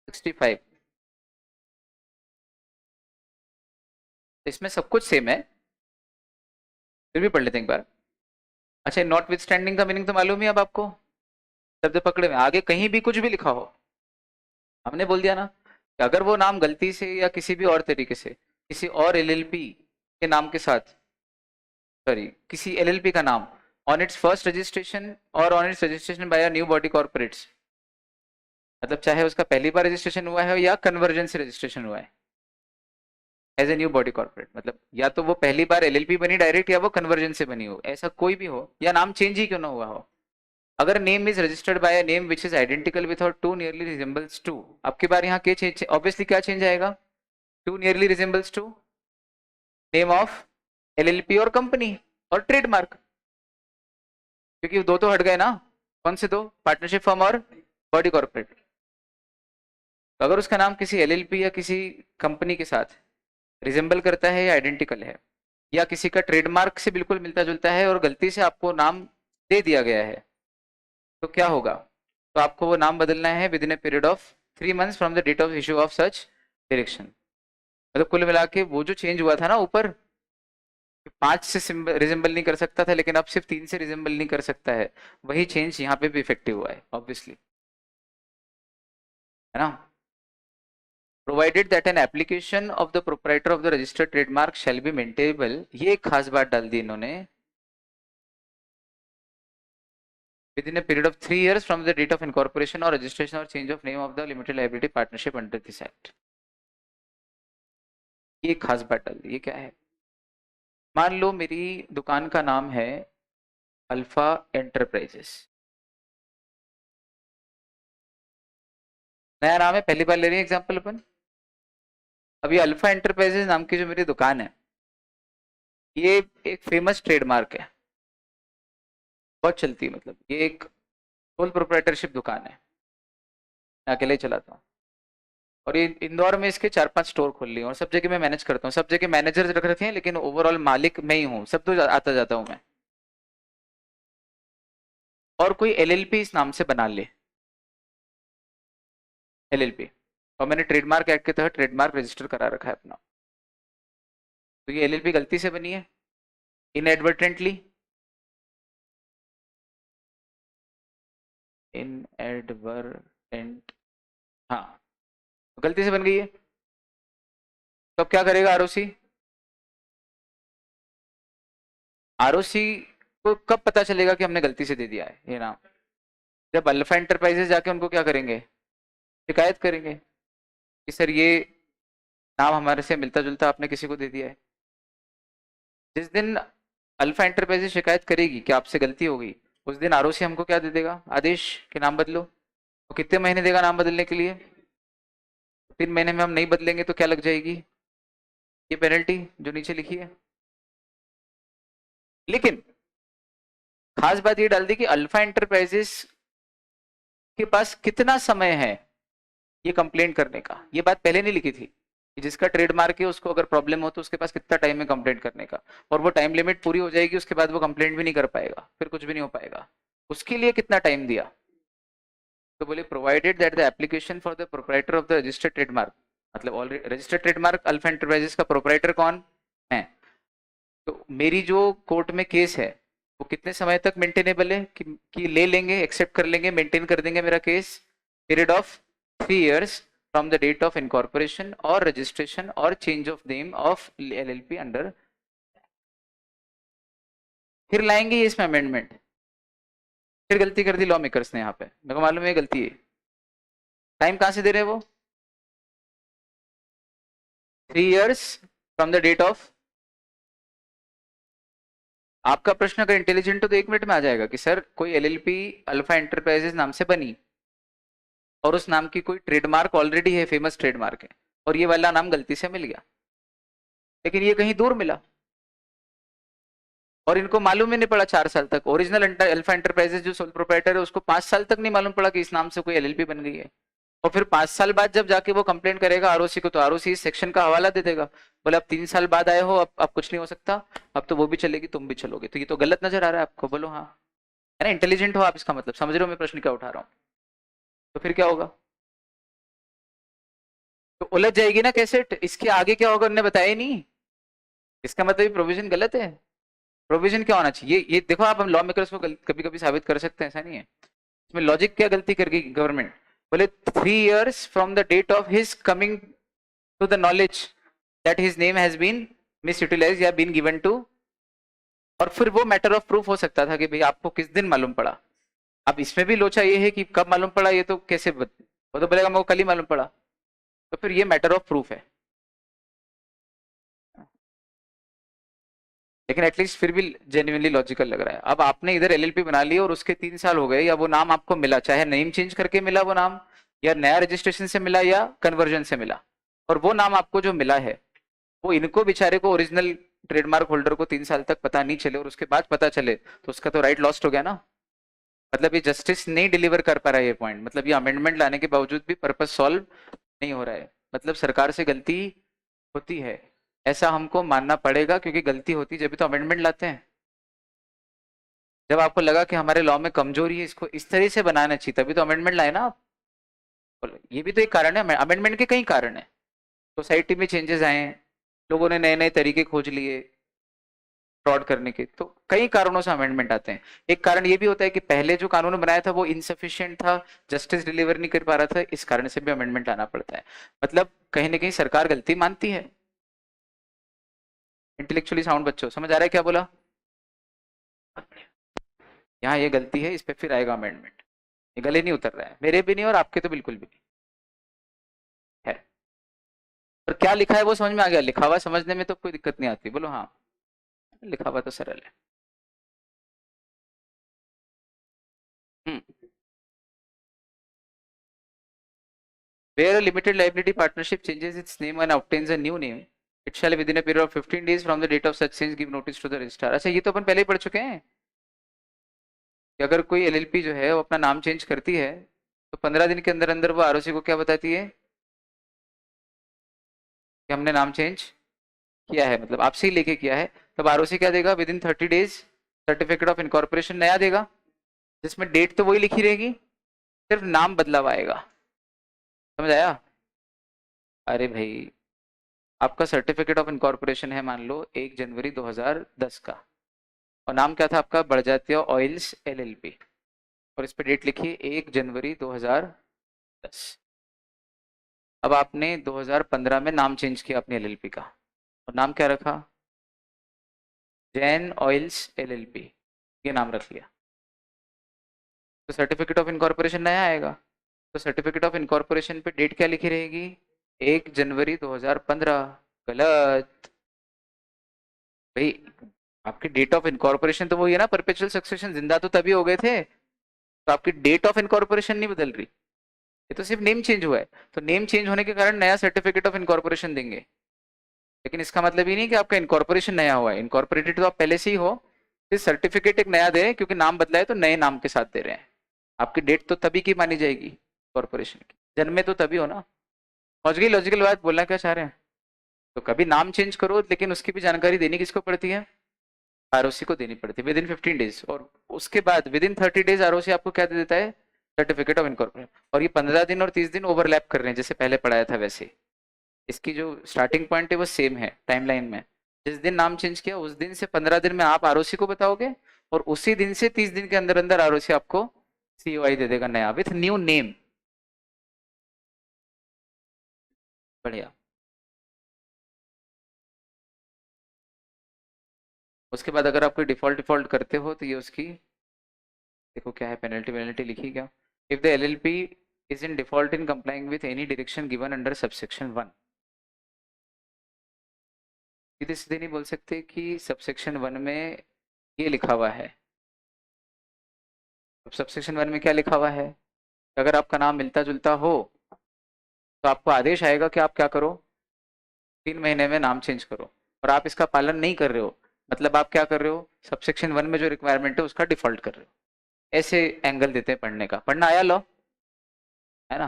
65। इसमें सब कुछ सेम है, फिर भी पढ़ लेते हैं एक बार। अच्छा, नॉट विथ स्टैंडिंग का मीनिंग तो मालूम ही अब आपको, शब्द पकड़े में, आगे कहीं भी कुछ भी लिखा हो, हमने बोल दिया ना कि अगर वो नाम गलती से या किसी भी और तरीके से किसी और एलएलपी के नाम के साथ, सॉरी किसी एलएलपी का नाम ऑन इट्स फर्स्ट रजिस्ट्रेशन और on it's registration bye a new body corporates, मतलब चाहे उसका पहली बार रजिस्ट्रेशन हुआ है या कन्वर्जन से रजिस्ट्रेशन हुआ है as a new body corporate, मतलब या तो वो पहली बार एलएलपी बनी डायरेक्ट या वो कन्वर्जन से बनी हो, ऐसा कोई भी हो, या नाम चेंज ही क्यों ना हुआ हो। अगर name is registered by a name which is identical with or too nearly resembles to, आपकी बार यहाँ क्या चेंज, ऑब्वियसली क्या चेंज आएगा, too nearly resembles to name of LLP or company or trademark, क्योंकि दो तो हट गए ना, कौन से दो, पार्टनरशिप फर्म और बॉडी कॉर्पोरेट। तो अगर उसका नाम किसी एलएलपी या किसी कंपनी के साथ रिजेंबल करता है या आइडेंटिकल है, या किसी का ट्रेडमार्क से बिल्कुल मिलता जुलता है और गलती से आपको नाम दे दिया गया है, तो क्या होगा, तो आपको वो नाम बदलना है within a period of 3 months from the date of issue of such direction. मतलब कुल मिला के वो जो चेंज हुआ था ना ऊपर, 5 से रिजेंबल नहीं कर सकता था लेकिन अब सिर्फ 3 से रिजेंबल नहीं कर सकता है, वही चेंज यहाँ पे भी इफेक्टिव हुआ है ऑब्वियसली, है ना। Provided that an application of the proprietor of the registered trademark shall be maintainable, ये एक खास बात डाल दी इन्होंने, within a period of 3 years from the date of incorporation or registration or change of name of the limited liability partnership under this act। ये खास बात डाल दी, ये क्या है, मान लो मेरी दुकान का नाम है अल्फा एंटरप्राइजेस, नया नाम है, पहली बार ले रहे हैं एग्जांपल अपन। अभी अल्फा एंटरप्राइजेस नाम की जो मेरी दुकान है, ये एक फेमस ट्रेडमार्क है, बहुत चलती है। मतलब ये एक सोल प्रोप्राइटरशिप दुकान है, मैं अकेले ही चलाता हूँ। और ये इंदौर में इसके 4-5 स्टोर खोल लिए और सब जगह मैं मैनेज करता हूँ। सब जगह मैनेजर रख रखे हैं, लेकिन ओवरऑल मालिक मैं ही हूँ, सब तो आता जाता हूँ मैं। और कोई एलएलपी इस नाम से बना ले, एलएलपी, और मैंने ट्रेडमार्क एक्ट के तहत ट्रेडमार्क रजिस्टर करा रखा है अपना, तो ये एलएलपी गलती से बनी है, इनएडवर्टेंटली, इनएडवर्टेंट, हाँ, गलती से बन गई है। तो अब क्या करेगा आरओसी? आरओसी को कब पता चलेगा कि हमने गलती से दे दिया है ये नाम? जब अल्फा एंटरप्राइजेस जाके उनको क्या करेंगे, शिकायत करेंगे कि सर ये नाम हमारे से मिलता जुलता आपने किसी को दे दिया है। जिस दिन अल्फा एंटरप्राइजेस शिकायत करेगी कि आपसे गलती हो गई, उस दिन आरओसी हमको क्या दे देगा, आदेश कि नाम बदलो। तो कितने महीने देगा नाम बदलने के लिए? 3 महीने में हम नहीं बदलेंगे तो क्या लग जाएगी, ये पेनल्टी जो नीचे लिखी है। लेकिन खास बात ये डाल दी कि अल्फा एंटरप्राइजेस के पास कितना समय है ये कंप्लेंट करने का। ये बात पहले नहीं लिखी थी कि जिसका ट्रेडमार्क है उसको अगर प्रॉब्लम हो तो उसके पास कितना टाइम है कंप्लेंट करने का, और वो टाइम लिमिट पूरी हो जाएगी उसके बाद वो कंप्लेंट भी नहीं कर पाएगा, फिर कुछ भी नहीं हो पाएगा। उसके लिए कितना टाइम दिया? तो बोले provided that the application for the proprietor of the registered trademark, मतलब already registered trademark alpha enterprises का प्रोप्राइटर कौन है? तो मेरी जो कोर्ट में केस है वो कितने समय तक मेंटेनेबल है कि ले लेंगे, एक्सेप्ट कर लेंगे, मेंटेन कर देंगे मेरा case? Period of 3 years from the date of incorporation or registration or change of name of LLP under। फिर लाएंगे ये इसमें अमेंडमेंट, फिर गलती कर दी लॉ मेकर्स ने यहाँ पे, मेरे को मालूम है गलती है। टाइम कहाँ से दे रहे हैं वो? 3 years from the date of। आपका प्रश्न अगर इंटेलिजेंट हो तो 1 मिनट में आ जाएगा कि सर कोई एलएलपी अल्फा एंटरप्राइजेस नाम से बनी और उस नाम की कोई ट्रेडमार्क ऑलरेडी है, फेमस ट्रेडमार्क है, और ये वाला नाम गलती से मिल गया, लेकिन ये कहीं दूर मिला और इनको मालूम ही नहीं पड़ा 4 साल तक। ओरिजिनल अल्फा एंटरप्राइजेस जो सोल प्रोप्राइटर है उसको 5 साल तक नहीं मालूम पड़ा कि इस नाम से कोई एलएलपी बन गई है। और फिर 5 साल बाद जब जाके वो कंप्लेंट करेगा आरओसी को, तो आरओसी इस सेक्शन का हवाला दे देगा, बोले अब 3 साल बाद आए हो, अब कुछ नहीं हो सकता, अब तो वो भी चलेगी तुम भी चलोगे। तो ये तो गलत नजर आ रहा है आपको? बोलो हाँ, है ना? इंटेलिजेंट हो आप, इसका मतलब समझ रहे हो मैं प्रश्न क्या उठा रहा हूँ? तो फिर क्या होगा? तो उलझ जाएगी ना कैसे, इसके आगे क्या होगा उन्होंने बताया ही नहीं। इसका मतलब ये प्रोविजन गलत है। प्रोविजन क्या होना चाहिए, ये देखो आप, हम लॉ मेकर्स को कभी कभी साबित कर सकते हैं, ऐसा नहीं है। इसमें लॉजिक क्या गलती कर गई गवर्नमेंट? बोले 3 years from the date of his coming to the knowledge that his name has been misutilise या बीन गिवन टू। और फिर वो मैटर ऑफ प्रूफ हो सकता था कि भाई आपको किस दिन मालूम पड़ा। अब इसमें भी लोचा ये है कि कब मालूम पड़ा, ये तो कैसे वो तो बोलेगा मेरे को कल ही मालूम पड़ा, तो फिर ये मैटर ऑफ प्रूफ है। लेकिन एटलीस्ट फिर भी जेन्युइनली लॉजिकल लग रहा है। अब आपने इधर एलएलपी बना ली और उसके 3 साल हो गए, या वो नाम आपको मिला, चाहे नेम चेंज करके मिला वो नाम, या नया रजिस्ट्रेशन से मिला, या कन्वर्जन से मिला, और वो नाम आपको जो मिला है वो इनको बेचारे को ओरिजिनल ट्रेडमार्क होल्डर को 3 साल तक पता नहीं चले, और उसके बाद पता चले, तो उसका तो राइट लॉस्ट हो गया ना। मतलब ये जस्टिस नहीं डिलीवर कर पा रहा है ये पॉइंट, मतलब ये अमेंडमेंट लाने के बावजूद भी पर्पस सॉल्व नहीं हो रहा है। मतलब सरकार से गलती होती है, ऐसा हमको मानना पड़ेगा, क्योंकि गलती होती जब भी तो अमेंडमेंट लाते हैं। जब आपको लगा कि हमारे लॉ में कमजोरी है, इसको इस तरह से बनाना चाहिए, तभी तो अमेंडमेंट लाए ना आप। बोलो, ये भी तो एक कारण है, अमेंडमेंट के कई कारण है। सोसाइटी में चेंजेस आए, लोगों ने नए नए तरीके खोज लिए फ्रॉड करने के, तो कई कारणों से अमेंडमेंट आते हैं। एक कारण ये भी होता है कि पहले जो कानून बनाया था वो इनसफिशिएंट था, जस्टिस डिलीवर नहीं कर पा रहा था, इस कारण से भी अमेंडमेंट लाना पड़ता है। मतलब कहीं ना कहीं सरकार गलती मानती है। इंटेलेक्चुअली साउंड बच्चों, समझ आ रहा है क्या बोला? यहाँ ये गलती है, इस पे फिर आएगा अमेंडमेंट। ये गले नहीं उतर रहा है, मेरे भी नहीं और आपके तो बिल्कुल भी नहीं है। पर क्या लिखा है वो समझ में आ गया? लिखा हुआ समझने में तो कोई दिक्कत नहीं आती, बोलो हाँ, लिखा हुआ तो सरल है। हम्म। Where a limited liability partnership changes its name and obtains a new name, it shall within a period of 15 days from the date of such change give notice to the registrar। अच्छा, ये तो अपन पहले ही पढ़ चुके हैं। कि अगर कोई एलएलपी जो है वो अपना नाम चेंज करती है तो 15 दिन के अंदर अंदर वो आरओसी को क्या बताती है कि हमने नाम चेंज किया है, मतलब आपसे ही लेके किया है। तब आरओसी क्या देगा, with in 30 days certificate of incorporation नया देगा, जिसमें डेट तो वही लिखी रहेगी, सिर्फ नाम बदलाव आएगा। समझ आया? अरे भाई, आपका सर्टिफिकेट ऑफ इनकॉर्पोरेशन है मान लो 1 जनवरी 2010 का, और नाम क्या था आपका, बड़जात्या ऑयल्स एलएलपी, और इस पे डेट लिखिए 1 जनवरी 2010। अब आपने 2015 में नाम चेंज किया अपनी एलएलपी का, और नाम क्या रखा, जैन ऑयल्स एलएलपी, ये नाम रख लिया। तो सर्टिफिकेट ऑफ इनकॉर्पोरेशन नया आएगा, तो सर्टिफिकेट ऑफ इनकॉर्पोरेशन पे डेट क्या लिखी रहेगी, 1 जनवरी 2015। गलत भाई, आपकी डेट ऑफ इनकॉर्पोरेशन तो वही है ना, परपेचुअल सक्सेशन, जिंदा तो तभी हो गए थे, तो आपकी डेट ऑफ इनकॉर्पोरेशन नहीं बदल रही, ये तो सिर्फ नेम चेंज हुआ है। तो नेम चेंज होने के कारण नया सर्टिफिकेट ऑफ इनकॉर्पोरेशन देंगे, लेकिन इसका मतलब ये नहीं कि आपका इनकॉर्पोरेशन नया हुआ है, इनकॉर्पोरेटेड तो आप पहले से ही हो, फिर सर्टिफिकेट एक नया दे रहे हैं क्योंकि नाम बदला है तो नए नाम के साथ दे रहे हैं। आपकी डेट तो तभी की मानी जाएगी कॉर्पोरेशन की, जन्मे तो तभी हो ना। समझ गई लॉजिकल बात, बोलना क्या चाह रहे हैं? तो कभी नाम चेंज करो, लेकिन उसकी भी जानकारी देनी किसको पड़ती है, आरओसी को देनी पड़ती है विद इन 15 डेज, और उसके बाद विद इन 30 डेज आरओसी आपको क्या दे देता है, सर्टिफिकेट ऑफ इनकॉर्पोरेशन। और ये 15 दिन और 30 दिन ओवरलैप कर रहे हैं, जैसे पहले पढ़ाया था वैसे। इसकी जो स्टार्टिंग पॉइंट है वो सेम है टाइमलाइन में, जिस दिन नाम चेंज किया उस दिन से 15 दिन में आप आरओसी को बताओगे, और उसी दिन से 30 दिन के अंदर अंदर आरओसी आपको सीओआई दे देगा नया विथ न्यू नेम। बढ़िया। उसके बाद अगर आप कोई डिफॉल्ट डिफॉल्ट करते हो तो ये उसकी, देखो क्या है, पेनल्टी पेनल्टी लिखी क्या, if the LLP is in default in complying with any direction given under subsection 1। सीधे सीधे नहीं बोल सकते कि सबसेक्शन 1 में ये लिखा हुआ है। अब सबसेक्शन 1 में क्या लिखा हुआ है, अगर आपका नाम मिलता जुलता हो तो आपको आदेश आएगा कि आप क्या करो, 3 महीने में नाम चेंज करो, और आप इसका पालन नहीं कर रहे हो, मतलब आप क्या कर रहे हो, सबसेक्शन 1 में जो रिक्वायरमेंट है उसका डिफॉल्ट कर रहे हो। ऐसे एंगल देते हैं पढ़ने का, पढ़ना आया लो, है ना?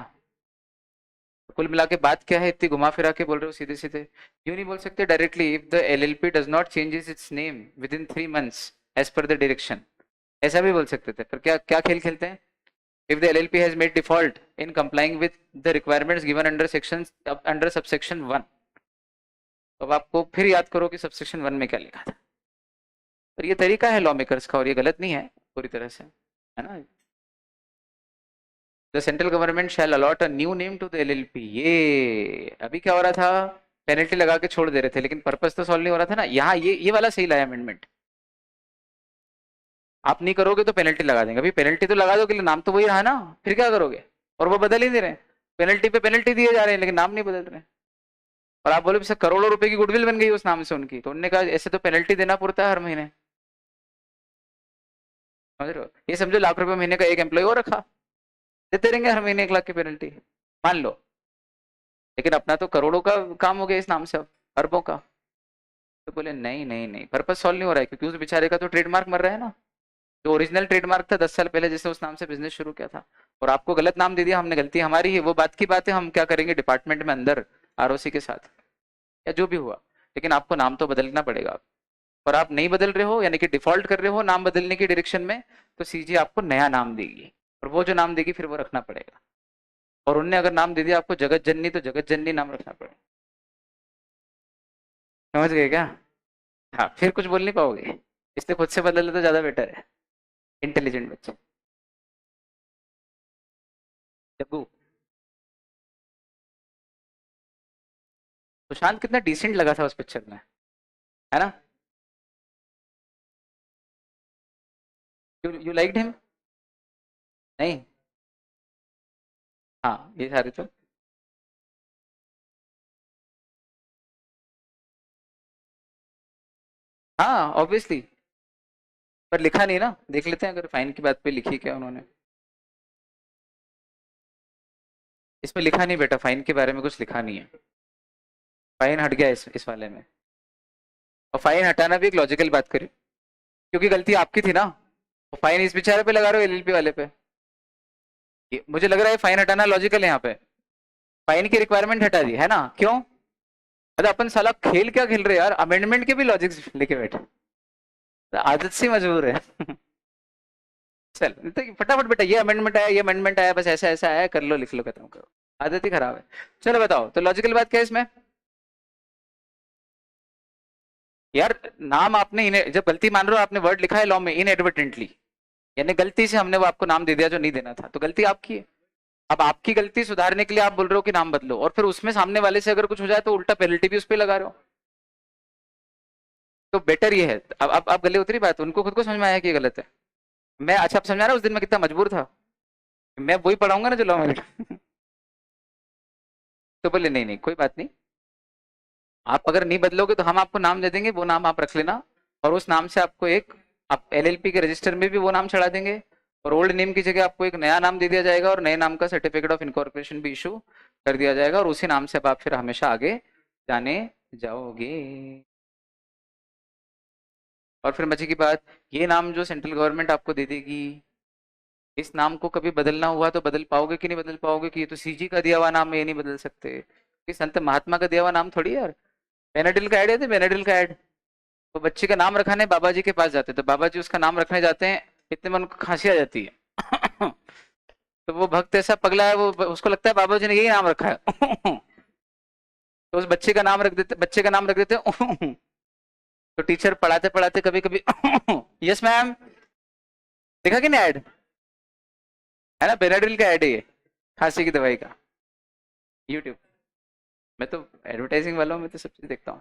तो कुल मिला के बात क्या है, इतनी घुमा फिरा के बोल रहे हो सीधे सीधे, यूं नहीं बोल सकते directly, if the LLP does not changes its name within 3 months as per the direction, ऐसा भी बोल सकते थे। पर क्या क्या खेल खेलते हैं, if the LLP has made default in complying with the requirements given under sections under subsection 1, तो अब आपको फिर याद करो कि सबसेक्शन 1 में क्या लिखा था। पर ये तरीका है लॉ मेकर्स का, और ये गलत नहीं है पूरी तरह से, है ना? The central government shall allot a new name to the LLP, ये अभी क्या हो रहा था, पेनल्टी लगा के छोड़ दे रहे थे, लेकिन पर्पस तो सॉल्व नहीं हो रहा था ना। यहाँ ये वाला सही लाया अमेंडमेंट, आप नहीं करोगे तो पेनल्टी लगा देंगे। अभी पेनल्टी तो लगा दोगे, नाम तो वही रहा ना, फिर क्या करोगे? और वो बदल ही नहीं रहे, पेनल्टी पे पेनल्टी दिए जा रहे हैं लेकिन नाम नहीं बदल रहे। और आप बोले सर करोड़ों रुपए की गुडविल बन गई उस नाम से उनकी, तो उन्होंने कहा ऐसे तो पेनल्टी देना पड़ता है हर महीने। समझ रहे हो? ये समझो लाख रुपए महीने का एक एम्प्लॉय और रखा, देते रहेंगे हर महीने 1 लाख की पेनल्टी, मान लो। लेकिन अपना तो करोड़ों का काम हो गया इस नाम से, अब अरबों का। तो बोले नहीं नहीं नहीं, पर्पस सॉल्व नहीं हो रहा है, क्योंकि उस बेचारे का तो ट्रेडमार्क मर रहा है ना, जो ओरिजिनल ट्रेडमार्क था 10 साल पहले जिसने उस नाम से बिजनेस शुरू किया था। और आपको गलत नाम दे दिया हमने, गलती हमारी है, वो बात की बात है, हम क्या करेंगे डिपार्टमेंट में अंदर आरओसी के साथ, या जो भी हुआ, लेकिन आपको नाम तो बदलना पड़ेगा। और आप नहीं बदल रहे हो, यानी कि डिफॉल्ट कर रहे हो नाम बदलने की डायरेक्शन में, तो सीजी आपको नया नाम देगी, और वो जो नाम देगी फिर वो रखना पड़ेगा। और उनने अगर नाम दे दिया आपको जगत जननी, तो जगत जननी नाम रखना पड़ेगा। समझ गए क्या? हाँ, फिर कुछ बोल नहीं पाओगे, इसलिए खुद से बदल ले तो ज्यादा बेटर है, इंटेलिजेंट बच्चे। जग्गू, सुशांत कितना डिसेंट लगा था उस पिक्चर में, है ना? You liked him? नहीं? हाँ, ये सारे तो, हाँ ऑब्वियसली, पर लिखा नहीं ना, देख लेते हैं अगर फाइन की बात पे लिखी क्या उन्होंने। इसमें लिखा नहीं बेटा, फाइन के बारे में कुछ लिखा नहीं है, फाइन हट गया इस वाले में। और फाइन हटाना भी एक लॉजिकल बात करी, क्योंकि गलती आपकी थी ना, फाइन इस बेचारे पे लगा रहे हो, एलएलपी वाले पे। मुझे लग रहा है फाइन हटाना लॉजिकल है यहाँ पे। फाइन की रिक्वायरमेंट हटा दी है ना, क्यों? मतलब अपन साला खेल क्या खेल रहे हैं यार, अमेंडमेंट के भी लॉजिक्स लेके बैठे। तो आदत से मजबूर है। चल तो फटाफट बेटा, ये अमेंडमेंट आया, ये अमेंडमेंट आया, बस ऐसा ऐसा आया, कर लो, लिख लो, खत्म करो। आदत ही खराब है। चलो बताओ, तो लॉजिकल बात क्या है इसमें? यार नाम आपने जब गलती मान रहे हो, आपने वर्ड लिखा है लॉ में इनएडवर्टेंटली, यानी गलती से हमने वो आपको नाम दे दिया जो नहीं देना था, तो गलती आपकी है। अब आपकी गलती सुधारने के लिए आप बोल रहे हो कि नाम बदलो, और फिर उसमें सामने वाले से अगर कुछ हो जाए तो उल्टा पेनल्टी भी उस पर लगा रहे हो। तो बेटर ये है, अब गले उतरी बात, उनको खुद को समझ में आया कि ये गलत है। मैं अच्छा, आप समझा रहा, उस दिन मैं कितना मजबूर था। मैं वही पढ़ाऊंगा ना जो लॉ में लिखा। तो बोले नहीं नहीं कोई बात नहीं, आप अगर नहीं बदलोगे तो हम आपको नाम दे देंगे, वो नाम आप रख लेना, और उस नाम से आपको एक, आप एलएलपी के रजिस्टर में भी वो नाम चढ़ा देंगे, और ओल्ड नेम की जगह आपको एक नया नाम दे दिया जाएगा, और नए नाम का सर्टिफिकेट ऑफ इनकॉर्पोरेशन भी इशू कर दिया जाएगा, और उसी नाम से अब आप फिर हमेशा आगे जाने जाओगे। और फिर मजे की बात, ये नाम जो सेंट्रल गवर्नमेंट आपको दे देगी, इस नाम को कभी बदलना हुआ तो बदल पाओगे कि नहीं बदल पाओगे, कि ये तो सीजी का दिया हुआ नाम है, ये नहीं बदल सकते। ये संत महात्मा का दिया हुआ नाम थोड़ी है यार। बेनाडिल का ऐड है, बेनाडिल का ऐड, तो बच्चे का नाम रखाने बाबा जी के पास जाते, तो बाबा जी उसका नाम रखने जाते हैं, इतने में उनको खांसी आ जाती है। तो वो भक्त ऐसा पगला है, वो उसको लगता है बाबा जी ने यही नाम रखा है। तो उस बच्चे का नाम रख देते, बच्चे का नाम रख देते। तो टीचर पढ़ाते पढ़ाते कभी कभी, यस मैम, देखा कि नहीं ऐड, है ना, बेनाड्रिल का ऐड है ये, खांसी की दवाई का, यूट्यूब। मैं तो एडवर्टाइजिंग वालों में तो सब चीज देखता हूँ।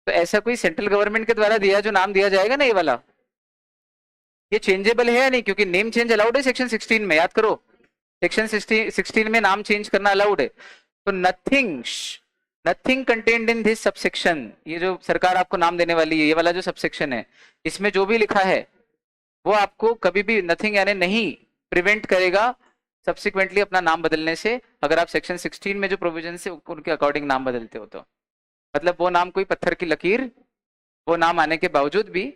तो ऐसा कोई सेंट्रल गवर्नमेंट के द्वारा दिया जो नाम दिया जाएगा ना, ये वाला, ये चेंजेबल है या नहीं? क्योंकि नेम चेंज अलाउड है सेक्शन 16 में, याद करो, सेक्शन 16 में नाम चेंज करना अलाउड है। तो nothing, nothing contained in this subsection, ये जो सरकार आपको नाम देने वाली है, ये वाला जो सबसेक्शन है, इसमें जो भी लिखा है वो आपको कभी भी नथिंग यानी नहीं प्रिवेंट करेगा सब्सिक्वेंटली अपना नाम बदलने से, अगर आप सेक्शन 16 में जो प्रोविजन से उनके अकॉर्डिंग नाम बदलते हो तो। मतलब वो नाम कोई पत्थर की लकीर, वो नाम आने के बावजूद भी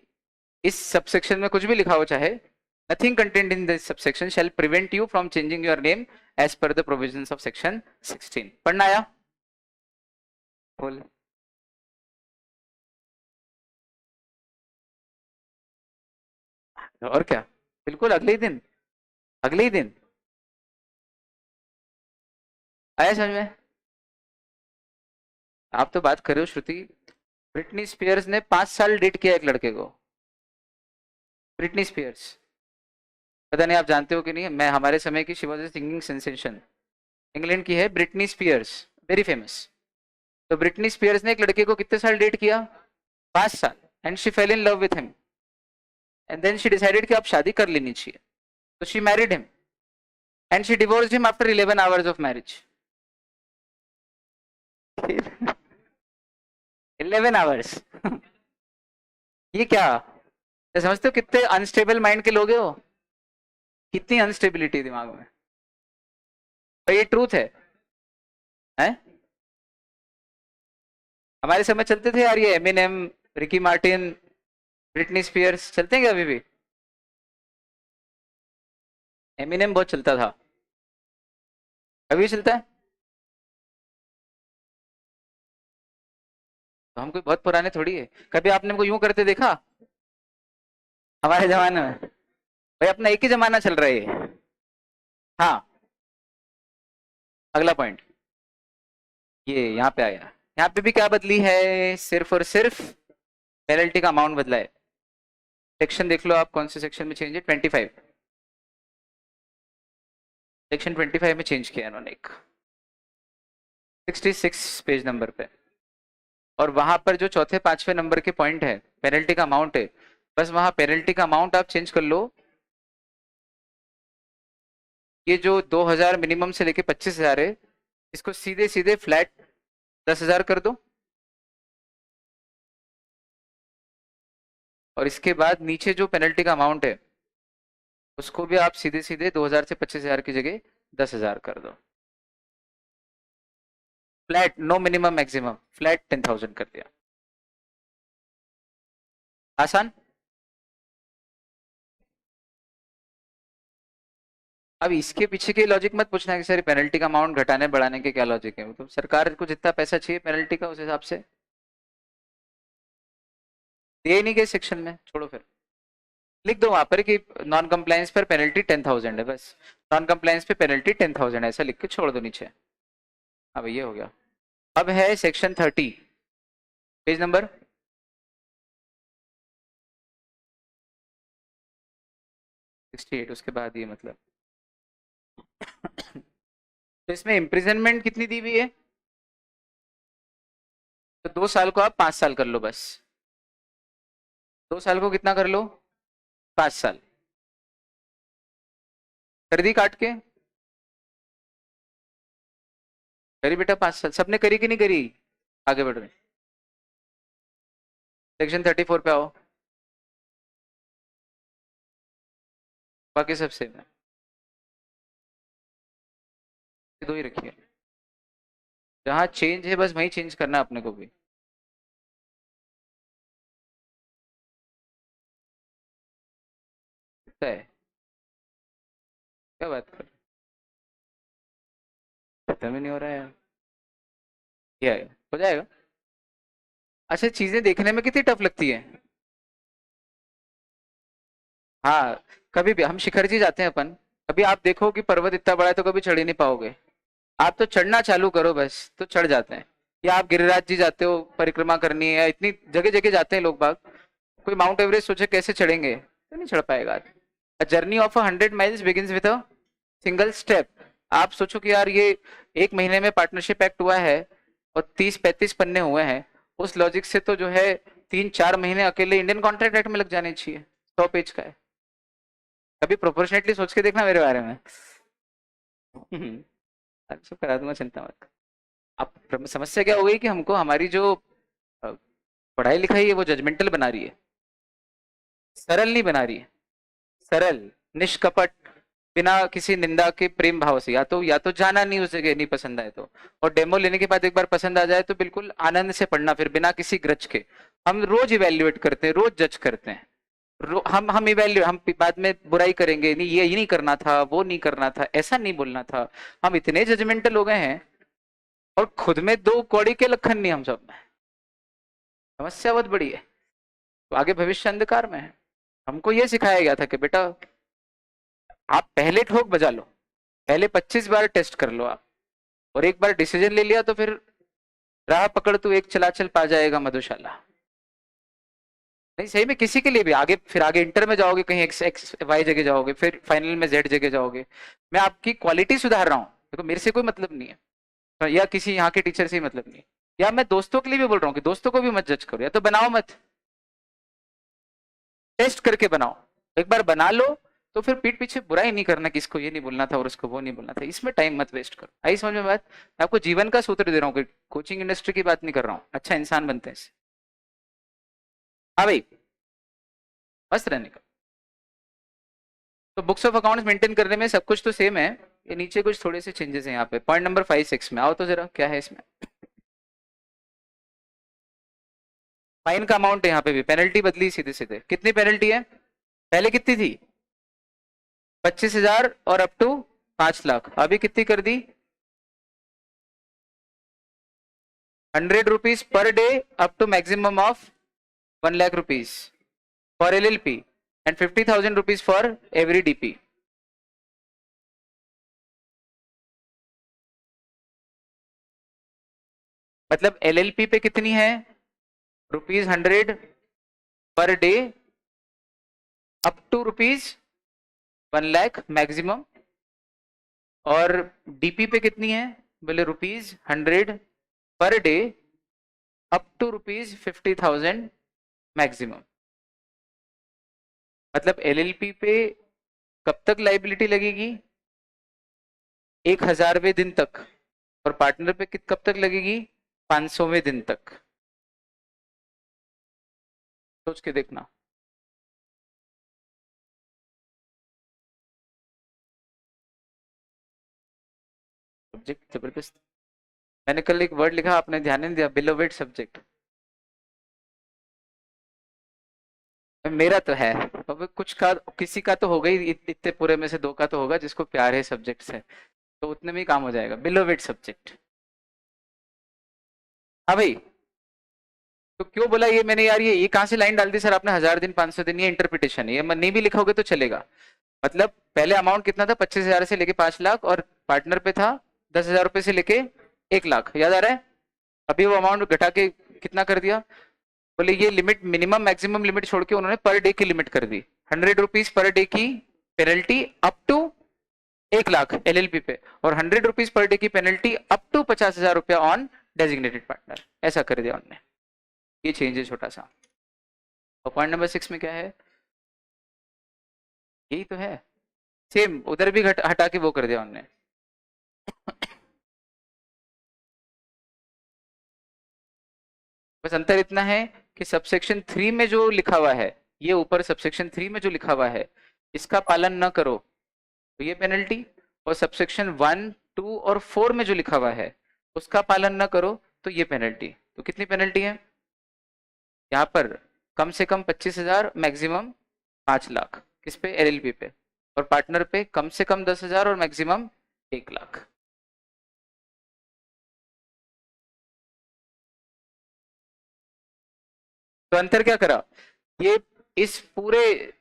इस सबसेक्शन में कुछ भी लिखा हो चाहे, nothing contained in this subsection shall prevent you from changing your name as per the provisions of section 16। पढ़ना आया? बोल। और क्या, बिल्कुल अगले ही दिन, अगले ही दिन आया समझ में? आप तो बात कर रहे हो श्रुति, ब्रिटनी स्पियर्स ने 5 साल डेट किया एक लड़के को। ब्रिटनी स्पियर्स, पता नहीं आप जानते हो कि नहीं, मैं हमारे समय की she was A singing sensation, England की है ब्रिटनी स्पियर्स, वेरी फेमस। तो ब्रिटनी स्पियर्स ने एक लड़के को कितने साल डेट किया? 5 साल। And she fell in love with him, and then she decided कि आप शादी कर लेनी चाहिए, तो she married him, and she divorced him after 11 hours of marriage. 11 hours. ये क्या, ये समझते हो कितने अनस्टेबल माइंड के लोग हो, कितनी अनस्टेबिलिटी दिमाग में। पर ये ट्रूथ है? हमारे समय चलते थे यार ये Eminem, Ricky Martin, Britney Spears, चलते हैं क्या अभी भी? एमिनेम बहुत चलता था, अभी भी चलता है। तो हम कोई बहुत पुराने थोड़ी है, कभी आपने हमको यूं करते देखा हमारे जमाने में? भाई अपना एक ही जमाना चल रहा है ये। हाँ, अगला पॉइंट, ये यहाँ पे आया, यहाँ पे भी क्या बदली है, सिर्फ और सिर्फ पेनल्टी का अमाउंट बदला है। सेक्शन देख लो आप, कौन से सेक्शन में चेंज है, 25, सेक्शन 25 में चेंज किया इन्होंने एक, 66 पेज नंबर पे। और वहां पर जो चौथे पांचवें नंबर के पॉइंट है, पेनल्टी का अमाउंट है, बस वहां पेनल्टी का अमाउंट आप चेंज कर लो, ये जो 2000 मिनिमम से लेके 25,000 है, इसको सीधे सीधे फ्लैट 10,000 कर दो, और इसके बाद नीचे जो पेनल्टी का अमाउंट है उसको भी आप सीधे सीधे 2000 से 25,000 की जगह 10,000 कर दो, flat, no minimum maximum, flat 10,000 कर दिया। आसान। अब इसके पीछे की लॉजिक मत पूछना कि सर पेनल्टी का अमाउंट घटाने बढ़ाने के क्या लॉजिक है, तो सरकार को जितना पैसा चाहिए पेनल्टी का उस हिसाब से दिए नहीं गए सेक्शन में, छोड़ो फिर लिख दो वहां पर कि नॉन कंप्लायंस पर पेनल्टी 10,000 है, बस नॉन कंप्लायंस पे पेनल्टी 10,000 ऐसा लिख के छोड़ दो नीचे। अब ये हो गया। अब है सेक्शन 30, पेज नंबर 68, उसके बाद ये मतलब तो इसमें इम्प्रिजनमेंट कितनी दी हुई है, तो 2 साल को आप 5 साल कर लो बस, 2 साल को कितना कर लो 5 साल, कर दी काट के, करी बेटा 5 साल, सबने करी कि नहीं करी, आगे बढ़ रहे सेक्शन 34 पे आओ, बाकी सब सेम है, दो ही रखिए, जहाँ चेंज है बस वही चेंज करना है अपने को भी, है क्या बात कर, खत्म ही नहीं हो रहा है यार, ये आएगा हो जाएगा। अच्छा चीजें देखने में कितनी टफ लगती है, हाँ कभी भी हम शिखर जी जाते हैं अपन, कभी आप देखो कि पर्वत इतना बड़ा है तो कभी चढ़ ही नहीं पाओगे, आप तो चढ़ना चालू करो बस तो चढ़ जाते हैं, या आप गिरिराज जी जाते हो परिक्रमा करनी है, या इतनी जगह जगह जाते हैं लोग बाग, कोई माउंट एवरेस्ट सोचे कैसे चढ़ेंगे तो नहीं चढ़ पाएगा। Journey of 100 miles begins with a single step, आप सोचो कि यार ये 1 महीने में पार्टनरशिप एक्ट हुआ है और 30-35 पन्ने हुए हैं, उस लॉजिक से तो जो है 3-4 महीने अकेले इंडियन कॉन्ट्रैक्ट एक्ट में लग जाने चाहिए, 100 पेज का है, कभी प्रोपोर्शनेटली सोच के देखना मेरे बारे में। सब करा दूंगा चिंता मत। अब समस्या क्या हो गई कि हमको हमारी जो अ, पढ़ाई लिखाई है वो जजमेंटल बना रही है, सरल नहीं बना रही है, सरल निष्कपट बिना किसी निंदा के प्रेम भाव से, या तो जाना नहीं उस जगह नहीं पसंद आए तो, और डेमो लेने के बाद एक बार पसंद आ जाए तो बिल्कुल आनंद से पढ़ना फिर बिना किसी ग्रज के, हम रोज इवेल्युएट करते हैं रोज जज करते हैं, हम इवेल्यू हम बाद में बुराई करेंगे, नहीं ये नहीं करना था वो नहीं करना था ऐसा नहीं बोलना था, हम इतने जजमेंटल हो गए हैं, और खुद में दो कौड़ी के लखन नहीं हम सब में, समस्या बहुत बड़ी है, तो आगे भविष्य अंधकार में है। हमको ये सिखाया गया था कि बेटा आप पहले ठोक बजा लो, पहले 25 बार टेस्ट कर लो आप, और एक बार डिसीजन ले लिया तो फिर राह पकड़ तू एक चला चल पा जाएगा मधुशाला, नहीं सही में किसी के लिए भी आगे, फिर आगे इंटर में जाओगे कहीं एक्स वाई जगह जाओगे, फिर फाइनल में जेड जगह जाओगे, मैं आपकी क्वालिटी सुधार रहा हूँ, देखो मेरे से कोई मतलब नहीं है, या किसी यहाँ के टीचर से ही मतलब नहीं है, या मैं दोस्तों के लिए भी बोल रहा हूँ कि दोस्तों को भी मत जज करो, या तो बनाओ मत, टेस्ट करके बनाओ, एक बार बना लो तो फिर पीठ पीछे बुराई नहीं करना कि इसको ये नहीं बोलना था और उसको वो नहीं बोलना था, इसमें टाइम मत वेस्ट करो, आई समझ में बात, मैं आपको जीवन का सूत्र दे रहा हूँ, कोचिंग इंडस्ट्री की बात नहीं कर रहा हूँ, अच्छा इंसान बनते हैं इससे। हाँ भाई मस्त रहने का, तो बुक्स ऑफ अकाउंट्स मेंटेन करने में सब कुछ तो सेम है, ये नीचे कुछ थोड़े से चेंजेस हैं यहाँ पे, पॉइंट नंबर 5-6 में आओ तो जरा क्या है इसमें, फाइन का अमाउंट यहाँ पे भी पेनल्टी बदली सीधे सीधे, कितनी पेनल्टी है, पहले कितनी थी 25,000 और अप टू 5 लाख, अभी कितनी कर दी 100 rupees per day up to maximum of 1 lakh rupees for LLP and 50,000 rupees for every DP। मतलब LLP पे कितनी है ₹100 per day up to ₹1 lakh maximum, और DP पे कितनी है बोले ₹100 per day up to ₹50,000 maximum, मतलब LLP पे कब तक लाइबिलिटी लगेगी 1000वें दिन तक, और पार्टनर पे कब तक लगेगी 500वें दिन तक, सोच के देखना। सब्जेक्ट जबरदस्त, मैंने कल एक वर्ड लिखा आपने ध्यान नहीं दिया, बिलोवेड सब्जेक्ट, मेरा तो है। अब कुछ का किसी का तो होगा ही, इतने पूरे में से दो का तो होगा जिसको प्यार है सब्जेक्ट से, तो उतने में ही काम हो जाएगा, बिलोवेड सब्जेक्ट। हाँ भाई। तो क्यों बोला ये मैंने यार, ये कहाँ से लाइन डाल दी सर आपने, 1000 दिन 500 दिन, ये इंटरप्रिटेशन है, ये नहीं भी लिखोगे तो चलेगा। मतलब पहले अमाउंट कितना था, 25,000 से लेके 5 लाख, और पार्टनर पे था 10,000 रुपए से लेके 1 लाख, याद आ रहा है। अभी वो अमाउंट घटा के कितना कर दिया, बोले ये लिमिट मिनिमम मैक्सिमम लिमिट छोड़ के उन्होंने पर डे की लिमिट कर दी, 100 रुपीज पर डे की penalty up to 1 lakh LLP पे, और 100 रुपीज पर डे की पेनल्टी अप टू 50,000 रुपया ऑन डेजिग्नेटेड पार्टनर, ऐसा कर दिया उन्होंने। ये चेंज है छोटा सा। और पॉइंट नंबर 6 में क्या है, यही तो है, सेम उधर भी हटा के वो कर दिया उन्होंने। बस अंतर इतना है कि सबसेक्शन 3 में जो लिखा हुआ है, ये ऊपर सबसेक्शन 3 में जो लिखा हुआ है, इसका पालन न करो तो ये पेनल्टी, और सबसेक्शन 1, 2 और 4 में जो लिखा हुआ है उसका पालन न करो तो ये पेनल्टी। तो कितनी पेनल्टी है यहाँ पर, कम से कम 25,000, मैक्सिमम 5 लाख, किस पे, एलएलपी पे, और पार्टनर पे कम से कम 10,000 और मैक्सिमम 1 लाख। तो अंतर क्या करा, ये इस पूरे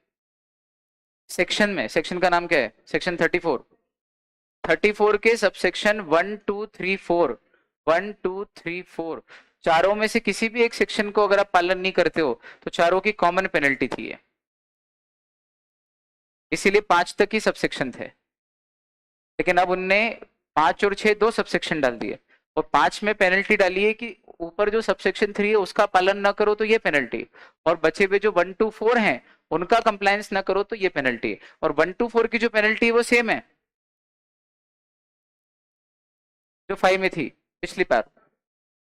सेक्शन में, सेक्शन का नाम क्या है, सेक्शन 34, 34 के सबसेक्शन 1, 2, 3, 4, 1, 2, 3, 4, चारों में से किसी भी एक सेक्शन को अगर आप पालन नहीं करते हो तो चारों की कॉमन पेनल्टी थी ये, इसीलिए 5 तक ही सबसेक्शन थे। लेकिन अब उनने 5 और 6 दो सबसेक्शन डाल दिए, और 5 में पेनल्टी डाली है कि ऊपर जो सबसेक्शन 3 है उसका पालन ना करो तो ये पेनल्टी, और बचे हुए जो 1, 2, 4 हैं उनका कंप्लायंस ना करो तो ये पेनल्टी, और 1, 2, 4 की जो पेनल्टी है वो सेम है जो 5 में थी पिछली बार,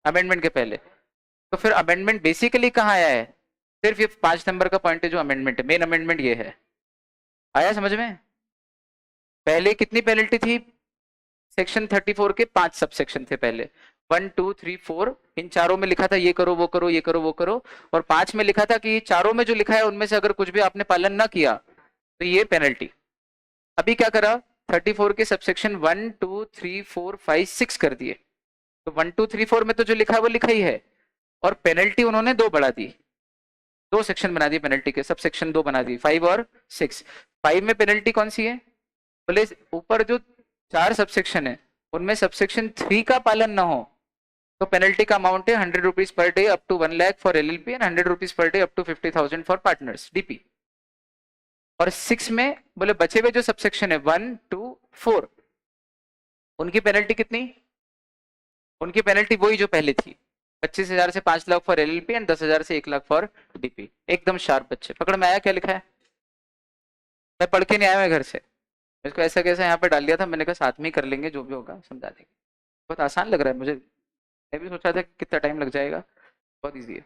अमेंडमेंट के पहले। तो फिर अमेंडमेंट बेसिकली कहाँ आया है, सिर्फ ये 5 नंबर का पॉइंट है जो अमेंडमेंट है, मेन अमेंडमेंट ये है। आया समझ में। पहले कितनी पेनल्टी थी, सेक्शन 34 के 5 सब सेक्शन थे पहले, 1, 2, 3, 4, इन चारों में लिखा था ये करो वो करो ये करो वो करो, और 5 में लिखा था कि ये चारों में जो लिखा है उनमें से अगर कुछ भी आपने पालन ना किया तो ये पेनल्टी। अभी क्या करा, 34 के सबसेक्शन 1, 2, 3, 4, 5, 6 कर दिए। तो 1, 2, 3, 4 में तो जो लिखा है वो लिखा ही है, और पेनल्टी उन्होंने दो बढ़ा दी, दो सेक्शन बना दिए पेनल्टी के, सब सेक्शन दो बना दिए, 5 और 6। 5 में पेनल्टी कौन सी है, बोले ऊपर जो 4 सबसेक्शन है उनमें सबसेक्शन 3 का पालन ना हो तो पेनल्टी का अमाउंट है 100 rupees per day up to 1 lakh for LLP and 100 rupees per day up to 50,000 for partners DP. और 6 में बोले बचे हुए जो सबसेक्शन है 1, 2, 4, उनकी पेनल्टी कितनी, उनकी पेनल्टी वही जो पहले थी, 25,000 से 5 लाख फॉर एलएलपी एंड 10,000 से 1 लाख फॉर डीपी। एकदम शार्प बच्चे, पकड़ में आया क्या लिखा है, मैं पढ़ के नहीं आया मैं घर से, इसको ऐसा कैसा यहाँ पे डाल दिया था, मैंने कहा साथ में ही कर लेंगे जो भी होगा समझा देंगे। बहुत आसान लग रहा है मुझे, मैं भी सोचा था कितना टाइम लग जाएगा, बहुत इजी है।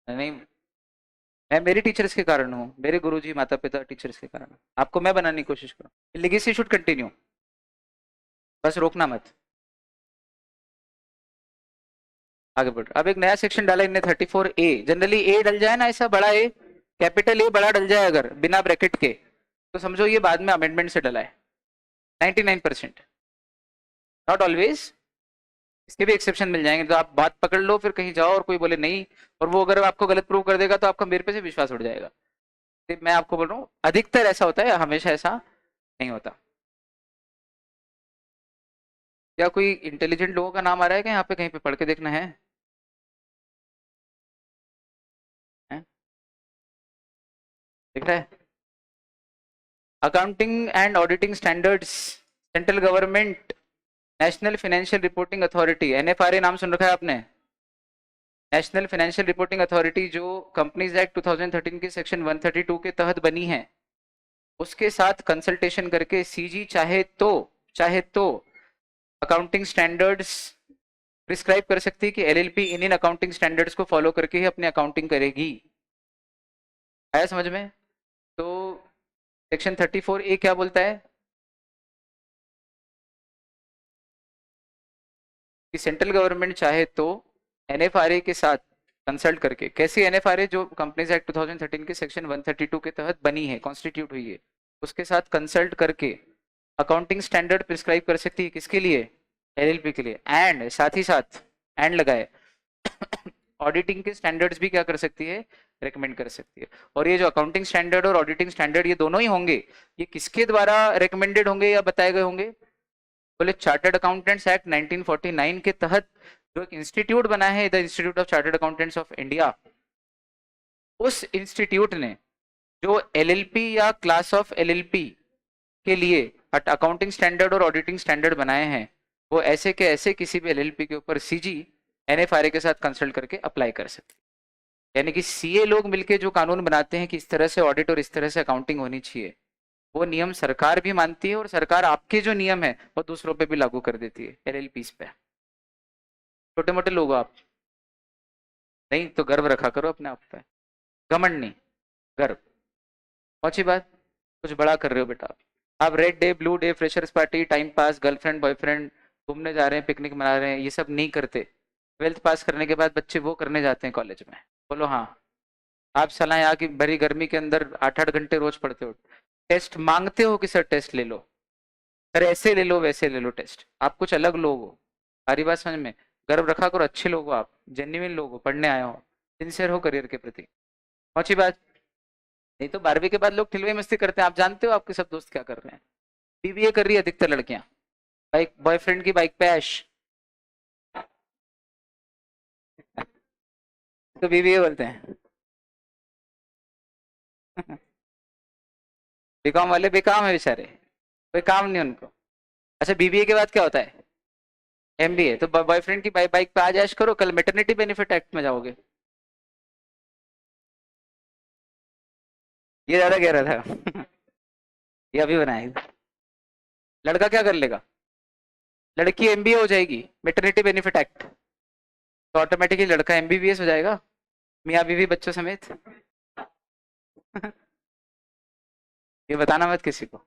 नहीं, मैं मेरे टीचर्स के कारण हूँ, मेरे गुरुजी माता पिता टीचर्स के कारण, आपको मैं बनाने की कोशिश करूँ, लेगेसी शुड कंटिन्यू, बस रोकना मत। आगे बढ़, अब एक नया सेक्शन डाला इनने 34A, जनरली ए डल जाए ना ऐसा बड़ा ए, कैपिटल ए बड़ा डल जाए अगर बिना ब्रैकेट के, तो समझो ये बाद में अमेंडमेंट से डला है, 99%, नॉट ऑलवेज, इसके भी एक्सेप्शन मिल जाएंगे, तो आप बात पकड़ लो फिर कहीं जाओ और कोई बोले नहीं, और वो अगर आपको गलत प्रूव कर देगा तो आपका मेरे पे से विश्वास उठ जाएगा। तो मैं आपको बोल रहा हूँ अधिकतर ऐसा होता है, हमेशा ऐसा नहीं होता। क्या कोई इंटेलिजेंट लोगों का नाम आ रहा है क्या यहाँ पे, कहीं पे पढ़ के देखना है, है? दिख रहा है, accounting and auditing standards, central government, national financial reporting authority, NFRA नाम सुन रखा है आपने, नेशनल फाइनेंशियल रिपोर्टिंग अथॉरिटी, जो कंपनीज एक्ट 2013 के सेक्शन 132 के तहत बनी है, उसके साथ कंसल्टेशन करके सीजी चाहे तो अकाउंटिंग स्टैंडर्ड्स प्रिस्क्राइब कर सकती है कि LLP in in accounting standards को फॉलो करके ही अपनी अकाउंटिंग करेगी। आया समझ में। तो सेक्शन 34A क्या बोलता है, कि सेंट्रल गवर्नमेंट चाहे तो NFRA के साथ कंसल्ट करके, कैसी NFRA जो कंपनीज एक्ट 2013 के सेक्शन 132 के तहत बनी है, कॉन्स्टिट्यूट हुई है, उसके साथ कंसल्ट करके अकाउंटिंग स्टैंडर्ड प्रिस्क्राइब कर सकती है। किसके लिए? LLP के लिए। एंड साथ ही साथ एंड लगाए ऑडिटिंग के स्टैंडर्ड्स भी क्या कर सकती है? रेकमेंड कर सकती है। और ये जो अकाउंटिंग स्टैंडर्ड और ऑडिटिंग स्टैंडर्ड ये दोनों ही होंगे, ये किसके द्वारा रेकमेंडेड होंगे या बताए गए होंगे? बोले चार्टर्ड अकाउंटेंट्स एक्ट 1949 के तहत जो एक इंस्टीट्यूट बना है, the institute of chartered accountants of India, उस इंस्टीट्यूट ने जो LLP या क्लास ऑफ LLP के लिए अकाउंटिंग स्टैंडर्ड और ऑडिटिंग स्टैंडर्ड बनाए हैं, वो ऐसे के ऐसे किसी भी LLP के ऊपर CG NFRA के साथ कंसल्ट करके अप्लाई कर सकते हैं। यानी कि CA लोग मिलके जो कानून बनाते हैं कि इस तरह से ऑडिट और इस तरह से अकाउंटिंग होनी चाहिए, वो नियम सरकार भी मानती है और सरकार आपके जो नियम है वो दूसरों पे भी लागू कर देती है, LLPs पे। छोटे मोटे लोग आप नहीं तो गर्व रखा करो अपने आप पे, घमंड नहीं, गर्व। पहुंची बात? कुछ बड़ा कर रहे हो बेटा आप। Red day, blue day, freshers party, time pass, girlfriend boyfriend, घूमने जा रहे हैं, पिकनिक मना रहे हैं, ये सब नहीं करते। 12th पास करने के बाद बच्चे वो करने जाते हैं कॉलेज में। बोलो हाँ। आप साला यहाँ की भरी गर्मी के अंदर 8-8 घंटे रोज पढ़ते हो, टेस्ट मांगते हो कि सर टेस्ट ले लो, सर ऐसे ले लो वैसे ले लो टेस्ट, आप कुछ अलग लोग हो। सारी बात समझ में? गर्व रखा करो, अच्छे लोग हो आप, जेन्युइन लोग हो, पढ़ने आए हो, सिंसियर हो करियर के प्रति। पहुंची बात? नहीं तो 12वीं के बाद लोग ठिलवाई मस्ती करते हैं। आप जानते हो आपके सब दोस्त क्या कर रहे हैं? BBA कर रही है अधिकतर लड़कियां, बाइक, बॉयफ्रेंड की बाइक पे ऐश तो BBA बोलते हैं। बीकॉम वाले बेकाम है बेचारे, कोई काम नहीं उनको। अच्छा BBA के बाद क्या होता है? MBA। तो बॉयफ्रेंड की बाइक पे आज ऐश करो, कल मैटरनिटी बेनिफिट एक्ट में जाओगे। ये ज्यादा कह रहा था ये अभी बनाएगा। लड़का क्या कर लेगा? लड़की MBA हो जाएगी, मैटरनिटी बेनिफिट एक्ट, तो ऑटोमेटिकली लड़का MBBS हो जाएगा, मियाँ बीवी बच्चों समेत। ये बताना मत किसी को।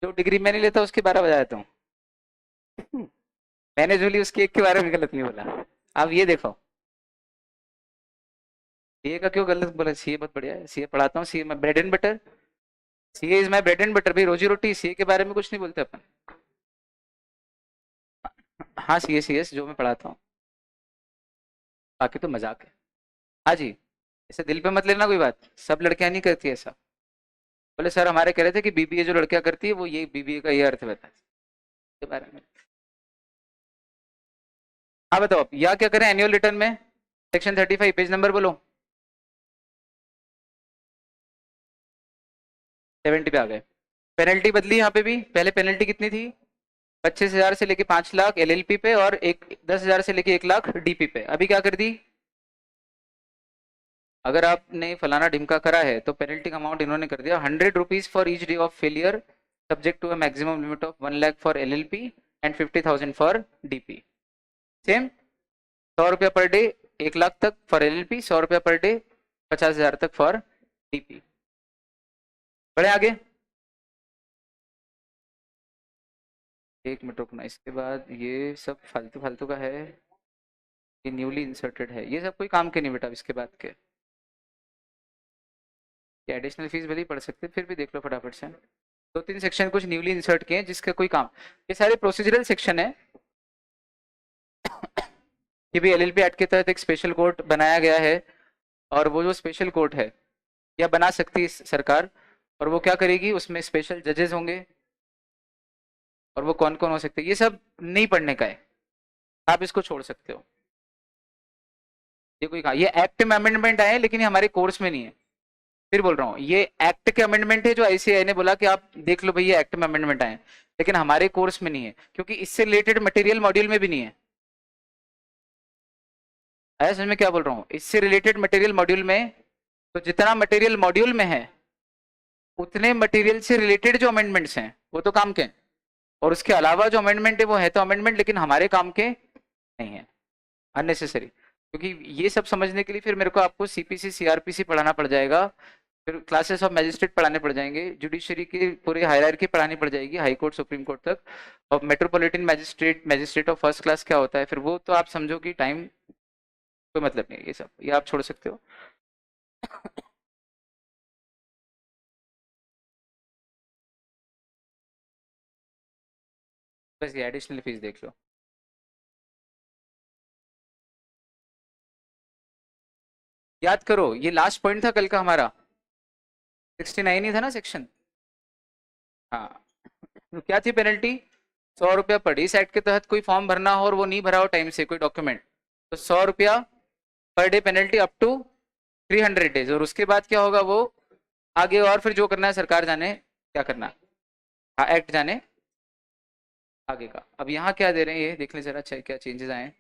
जो डिग्री मैं नहीं लेता उसके 12 बजाता हूँ। मैंने जो ली उसकी एक के बारे में गलत नहीं बोला। अब ये देखो, CA का क्यों गलत बोला? CA बहुत बढ़िया है, CA पढ़ाता हूँ, CA bread and butter, CA is my bread and butter भाई, रोजी रोटी। CA के बारे में कुछ नहीं बोलते अपन। हाँ CS जो मैं पढ़ाता हूँ, बाकी तो मजाक है। हाँ जी, इसे दिल पे मत लेना कोई बात, सब लड़कियां नहीं करती ऐसा। बोले सर हमारे कह रहे थे कि BBA जो लड़कियां करती है वो ये BBA का ये अर्थ बता के बारे में। हाँ बताओ या क्या करें एनुअल रिटर्न में? सेक्शन 35 पेज नंबर बोलो। 70 पे आ गए। पेनल्टी बदली यहाँ पे भी, पहले पेनल्टी कितनी थी? 25,000 से लेके 5 लाख LLP पे और 10,000 से लेके 1 लाख DP पे। अभी क्या कर दी? अगर आपने फलाना ढिमका करा है तो पेनल्टी का अमाउंट इन्होंने कर दिया 100 rupees for each day of failure, subject to a maximum limit of 1 lakh for LLP and 50,000 for DP। Same 100 रुपया पर डे 1 लाख तक फॉर LLP, 100 रुपया पर डे 50,000 तक फॉर DP। बढ़े आगे। एक मिनट रुकना, इसके बाद ये सब फालतू फालतू का है, ये न्यूली इंसर्टेड है, ये सब कोई काम के नहीं बेटा। इसके बाद के एडिशनल फीस भले ही पढ़ सकते, फिर भी देख लो फटाफट से। 2-3 सेक्शन कुछ न्यूली इंसर्ट किए हैं जिसका कोई काम, ये सारे प्रोसीजरल सेक्शन है। कि भी LLP एक्ट के तहत एक स्पेशल कोर्ट बनाया गया है, और वो जो स्पेशल कोर्ट है या बना सकती है सरकार, और वो क्या करेगी, उसमें स्पेशल जजेस होंगे, और वो कौन कौन हो सकते हैं ये सब नहीं पढ़ने का है, आप इसको छोड़ सकते हो। ये कोई कहा, ये एक्ट में अमेंडमेंट आए लेकिन ये हमारे कोर्स में नहीं है। फिर बोल रहा हूँ ये एक्ट के अमेंडमेंट है जो ICAI ने बोला कि आप देख लो भाई ये एक्ट में अमेंडमेंट आए, लेकिन हमारे कोर्स में नहीं है क्योंकि इससे रिलेटेड मटेरियल मॉड्यूल में भी नहीं है। आया समझ में क्या बोल रहा हूँ? इससे रिलेटेड मटेरियल मॉड्यूल में, तो जितना मटेरियल मॉड्यूल में है उतने मटेरियल से रिलेटेड जो अमेंडमेंट्स हैं वो तो काम के हैं, और उसके अलावा जो अमेंडमेंट है वो है तो अमेंडमेंट लेकिन हमारे काम के नहीं है, अननेसेसरी। क्योंकि ये सब समझने के लिए फिर मेरे को आपको CPC CRPC पढ़ाना पड़ जाएगा, फिर क्लासेस ऑफ मैजिस्ट्रेट पढ़ाने पड़ जाएंगे, जुडिशरी की पूरी हायरार्की पढ़ानी पड़ जाएगी, हाई कोर्ट सुप्रीम कोर्ट तक। और metropolitan magistrate, magistrate of first class क्या होता है, फिर वो तो आप समझो कि टाइम कोई मतलब नहीं है, ये सब ये आप छोड़ सकते हो। बस ये एडिशनल फीस देख लो। याद करो ये लास्ट पॉइंट था कल का हमारा, 69 ही था ना सेक्शन। हाँ, तो क्या थी पेनल्टी, 100 रुपया पर डे। इस एक्ट के तहत कोई फॉर्म भरना हो और वो नहीं भरा हो टाइम से कोई डॉक्यूमेंट, तो 100 रुपया per day penalty up to 300 days. और उसके बाद क्या होगा वो आगे, और फिर जो करना है सरकार जाने क्या करना है, हाँ एक्ट जाने आगे का। अब यहाँ क्या दे रहे हैं ये देख ले जरा, क्या चेंजेस आए।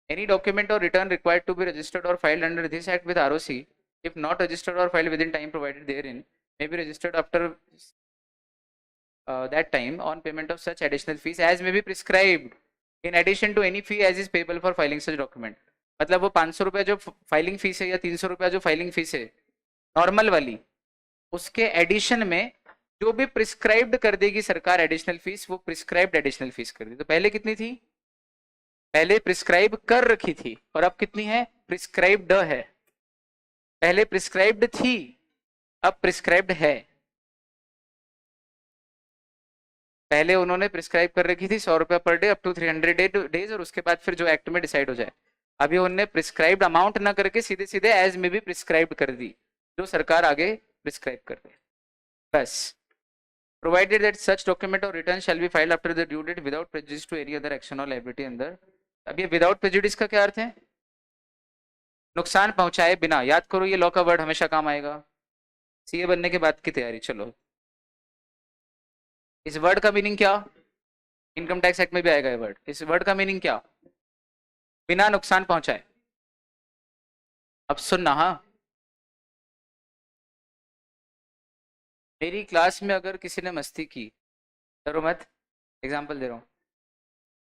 Any document or return required to be registered or filed under this act with ROC if not registered or filed within time provided therein may be registered after that time on payment of such additional fees as may be prescribed in addition to any fee as is payable for filing such document। मतलब वो 500 रुपया जो filing fees है या 300 रुपया जो filing fees है normal वाली, उसके एडिशन में जो भी प्रिस्क्राइब्ड कर देगी सरकार एडिशनल फीस, वो प्रिस्क्राइब्ड एडिशनल फीस कर दी। तो पहले कितनी थी, पहले प्रिस्क्राइब कर रखी थी और अब कितनी है, प्रिस्क्राइब्ड है। पहले प्रिस्क्राइब्ड थी अब प्रिस्क्राइब्ड है। पहले उन्होंने प्रिस्क्राइब कर रखी थी 100 रुपया per day up to 300 days, और उसके बाद फिर जो एक्ट में डिसाइड हो जाए। अभी उन्होंने प्रिस्क्राइब्ड अमाउंट ना करके सीधे सीधे एज में भी प्रिस्क्राइब कर दी, जो सरकार आगे प्रिस्क्राइब कर दे बस। Provided that such document or return shall be filed after the due date without prejudice to any other action or liability under. अब ये विदाउट प्रेजुडिस का क्या अर्थ है, नुकसान पहुंचाए बिना। याद करो ये लॉ का वर्ड हमेशा काम आएगा सीए बनने के बाद की तैयारी। चलो इस वर्ड का मीनिंग क्या, इनकम टैक्स एक्ट में भी आएगा ये वर्ड। इस वर्ड का मीनिंग क्या, बिना नुकसान पहुंचाए। अब सुनना, हाँ मेरी क्लास में अगर किसी ने मस्ती की, डरो मत, एग्जाम्पल दे रहा हूँ,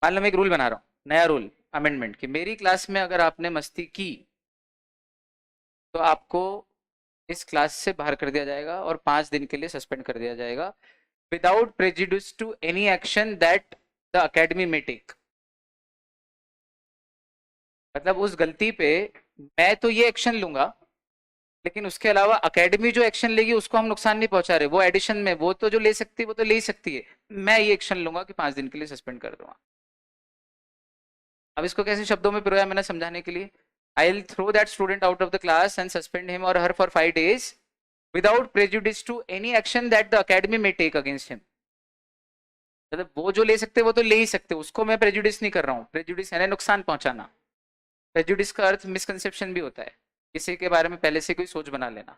मान लो मैं एक रूल बना रहा हूँ, नया रूल अमेंडमेंट कि मेरी क्लास में अगर आपने मस्ती की तो आपको इस क्लास से बाहर कर दिया जाएगा और 5 दिन के लिए सस्पेंड कर दिया जाएगा without prejudice to any action that the academy may take. मतलब उस गलती पे मैं तो ये एक्शन लूंगा, लेकिन उसके अलावा अकेडमी जो एक्शन लेगी उसको हम नुकसान नहीं पहुंचा रहे। वो एडिशन में वो तो जो ले सकती है वो तो ले ही सकती है, मैं ये एक्शन लूंगा कि 5 दिन के लिए सस्पेंड कर दूंगा। अब इसको कैसे शब्दों में पिरोया मैंने समझाने के लिए, I will throw that student out of the class and suspend him or her for 5 days without prejudice to any action that the academy may take against him. मतलब वो जो ले सकते वो तो ले ही सकते, उसको मैं प्रेजुडिस नहीं कर रहा हूँ। प्रेजुडिस यानी नुकसान पहुंचाना। प्रेजुडिस का अर्थ मिसकंसेप्शन भी होता है, किसी के बारे में पहले से कोई सोच बना लेना।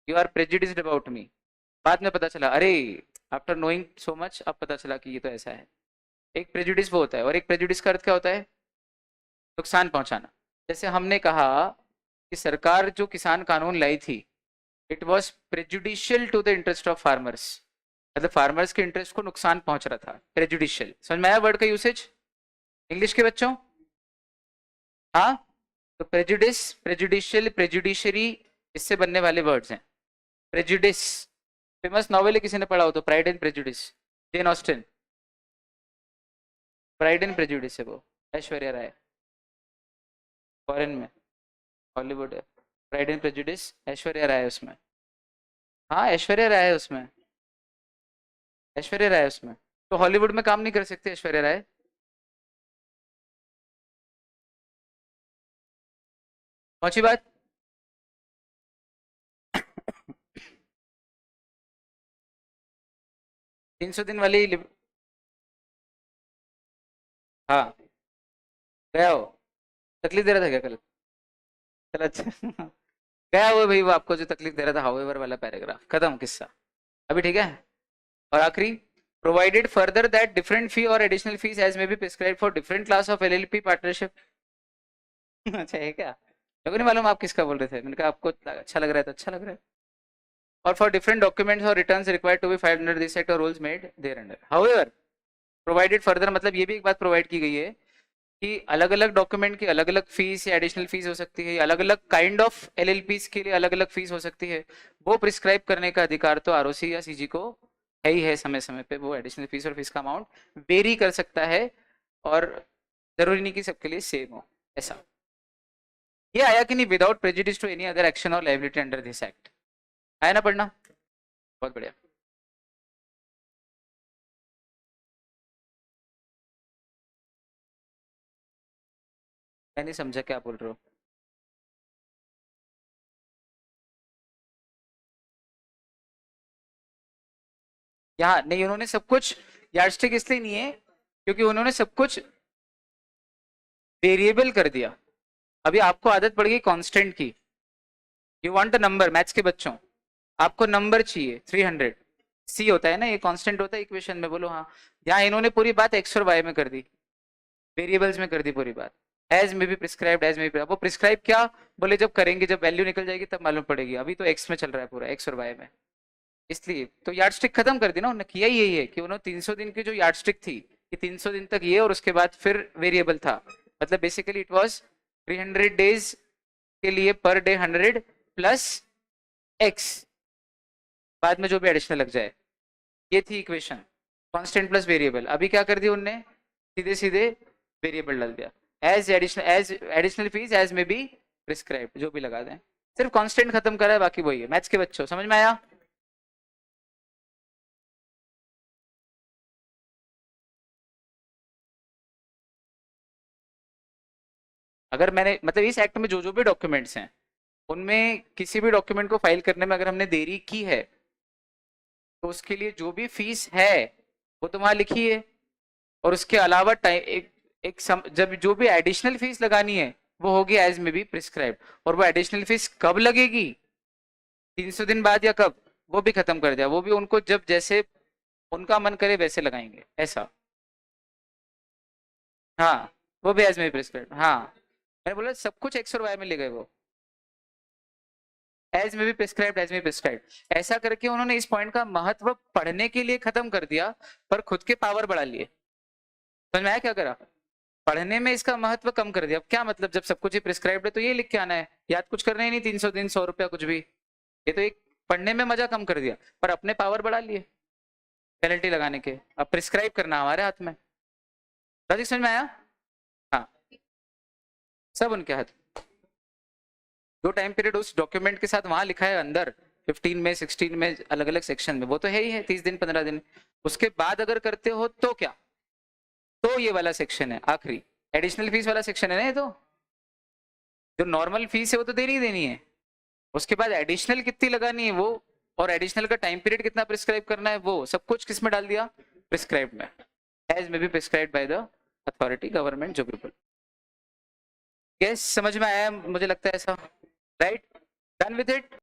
You are prejudiced about me, बाद में पता चला अरे आफ्टर नोइंग सो मच अब पता चला कि ये तो ऐसा है। एक प्रेजुडिस वो होता है, और एक प्रेजुडिस का अर्थ क्या होता है, नुकसान पहुंचाना। जैसे हमने कहा कि सरकार जो किसान कानून लाई थी it was prejudicial to the interest of farmers, मतलब फार्मर्स के इंटरेस्ट को नुकसान पहुंच रहा था। प्रेजुडिशियल समझ में आया वर्ड का यूसेज इंग्लिश के बच्चों, हाँ। तो प्रेजुडिस, प्रेजुडिशियल, प्रेजुडिशरी, इससे बनने वाले वर्ड्स हैं। प्रेजुडिस फेमस नॉवेल है, किसी ने पढ़ा हो तो, pride and prejudice, Jane Austen. Pride and prejudice है वो, ऐश्वर्या राय, फॉरेन में, हॉलीवुड है। Pride and prejudice Aishwarya Rai है उसमें, हाँ ऐश्वर्या राय है उसमें, ऐश्वर्या राय है उसमें। तो हॉलीवुड में काम नहीं कर सकते ऐश्वर्या राय, पहुंची बात। 300 दिन वाली हाँ गया हो, तकलीफ दे रहा था क्या कल, चल अच्छा। गया वो भाई, वो आपको जो तकलीफ दे रहा था हाउएवर वाला पैराग्राफ, खत्म किस्सा। अभी ठीक है। और आखिरी, provided further that different fee or additional fees as may be prescribe for different class of LLP partnership. अच्छा है क्या, मेरे को नहीं मालूम आप किसका बोल रहे थे, मैंने कहा आपको अच्छा लग रहा है तो अच्छा लग रहा है। और for different documents or returns required to be filed under this act और rules made thereunder. However provided further, मतलब ये भी एक बात प्रोवाइड की गई है कि अलग अलग डॉक्यूमेंट की अलग अलग फीस या एडिशनल फीस हो सकती है, अलग अलग काइंड ऑफ एलएलपीस के लिए अलग अलग फीस हो सकती है, वो प्रिस्क्राइब करने का अधिकार तो आरओसी या सीजी को है ही है। समय समय पे वो एडिशनल फीस और फीस का अमाउंट वेरी कर सकता है, और जरूरी नहीं कि सबके लिए सेम हो ऐसा। ये आया कि नहीं, without prejudice to any other action or liability under this act, आया ना पढ़ना? बहुत बढ़िया। मैं नहीं समझा क्या बोल रहे हो। यहाँ नहीं, उन्होंने सब कुछ यार्डस्टिक इसलिए नहीं है क्योंकि उन्होंने सब कुछ वेरिएबल कर दिया। अभी आपको आदत पड़ गई कांस्टेंट की, you want the number, maths के बच्चों आपको नंबर चाहिए 300, सी होता है ना, ये कांस्टेंट होता है इक्वेशन में, बोलो हाँ। यहाँ इन्होंने पूरी बात एक्स और वाई में कर दी, वेरिएबल्स में कर दी पूरी बात। एज में भी प्रिस्क्राइब्ड, एज में भी, वो प्रिस्क्राइब क्या बोले, जब करेंगे, जब वैल्यू निकल जाएगी तब मालूम पड़ेगी, अभी तो एक्स में चल रहा है पूरा, एक्स और वाई में। इसलिए तो यार्डस्टिक खत्म कर दी ना उन्होंने, किया ही यही है कि उन्होंने 300 दिन की जो यार्डस्टिक थी कि 300 दिन तक ये और उसके बाद फिर वेरिएबल था, मतलब बेसिकली इट वाज 300 डेज के लिए पर डे 100 प्लस एक्स, बाद में जो भी एडिशनल लग जाए, ये थी इक्वेशन, कांस्टेंट प्लस वेरिएबल। अभी क्या कर दिया उनने, सीधे सीधे वेरिएबल डाल दिया, एज एडिशनल फीस एज में बी प्रिस्क्राइब, जो भी लगा दें, सिर्फ कांस्टेंट खत्म करा है, बाकी वही है। मैथ्स के बच्चों समझ में आया? अगर मैंने मतलब इस एक्ट में जो जो भी डॉक्यूमेंट्स हैं, उनमें किसी भी डॉक्यूमेंट को फाइल करने में अगर हमने देरी की है तो उसके लिए जो भी फीस है वो तो वहां लिखी है, और उसके अलावा टाइम जब जो भी एडिशनल फीस लगानी है वो होगी एज में बी प्रिस्क्राइब, और वो एडिशनल फीस कब लगेगी, 300 दिन बाद या कब, वो भी खत्म कर दिया, वो भी उनको जब जैसे उनका मन करे वैसे लगाएंगे ऐसा। हाँ, वो भी एज में बी प्रिस्क्राइब, हाँ। मैंने बोला सब कुछ एक्स और वाई में ले गए वो, एज में भी प्रिस्क्राइब्ड, एज में प्रिस्क्राइब्ड, ऐसा करके उन्होंने इस पॉइंट का महत्व पढ़ने के लिए खत्म कर दिया, पर खुद के पावर बढ़ा लिए। समझ में आया क्या करा? पढ़ने में इसका महत्व कम कर दिया। अब क्या मतलब, जब सब कुछ ही प्रिस्क्राइब्ड है तो ये लिख के आना है, याद कुछ करना ही नहीं, 300 दिन 100 रुपया कुछ भी, ये तो एक पढ़ने में मजा कम कर दिया, पर अपने पावर बढ़ा लिए पेनल्टी लगाने के। अब प्रिस्क्राइब करना हमारे हाथ में। लॉजिक समझ में आया? हाँ, सब उनके हाथ। जो टाइम पीरियड उस डॉक्यूमेंट के साथ वहां लिखा है अंदर 15 में 16 में अलग अलग सेक्शन में, वो तो है ही है, 30 दिन 15 दिन। उसके बाद अगर करते हो तो क्या, तो ये वाला सेक्शन है आखिरी, एडिशनल फीस वाला सेक्शन है ना ये तो। जो नॉर्मल फीस है वो तो देनी ही देनी है, उसके बाद एडिशनल कितनी लगानी है वो, और एडिशनल का टाइम पीरियड कितना प्रिस्क्राइब करना है, वो सब कुछ किस में डाल दिया, प्रिस्क्राइब में, एज में be prescribe by the authority government जो पीपल। यस, समझ में आया मुझे लगता है ऐसा, राइट? Done with it.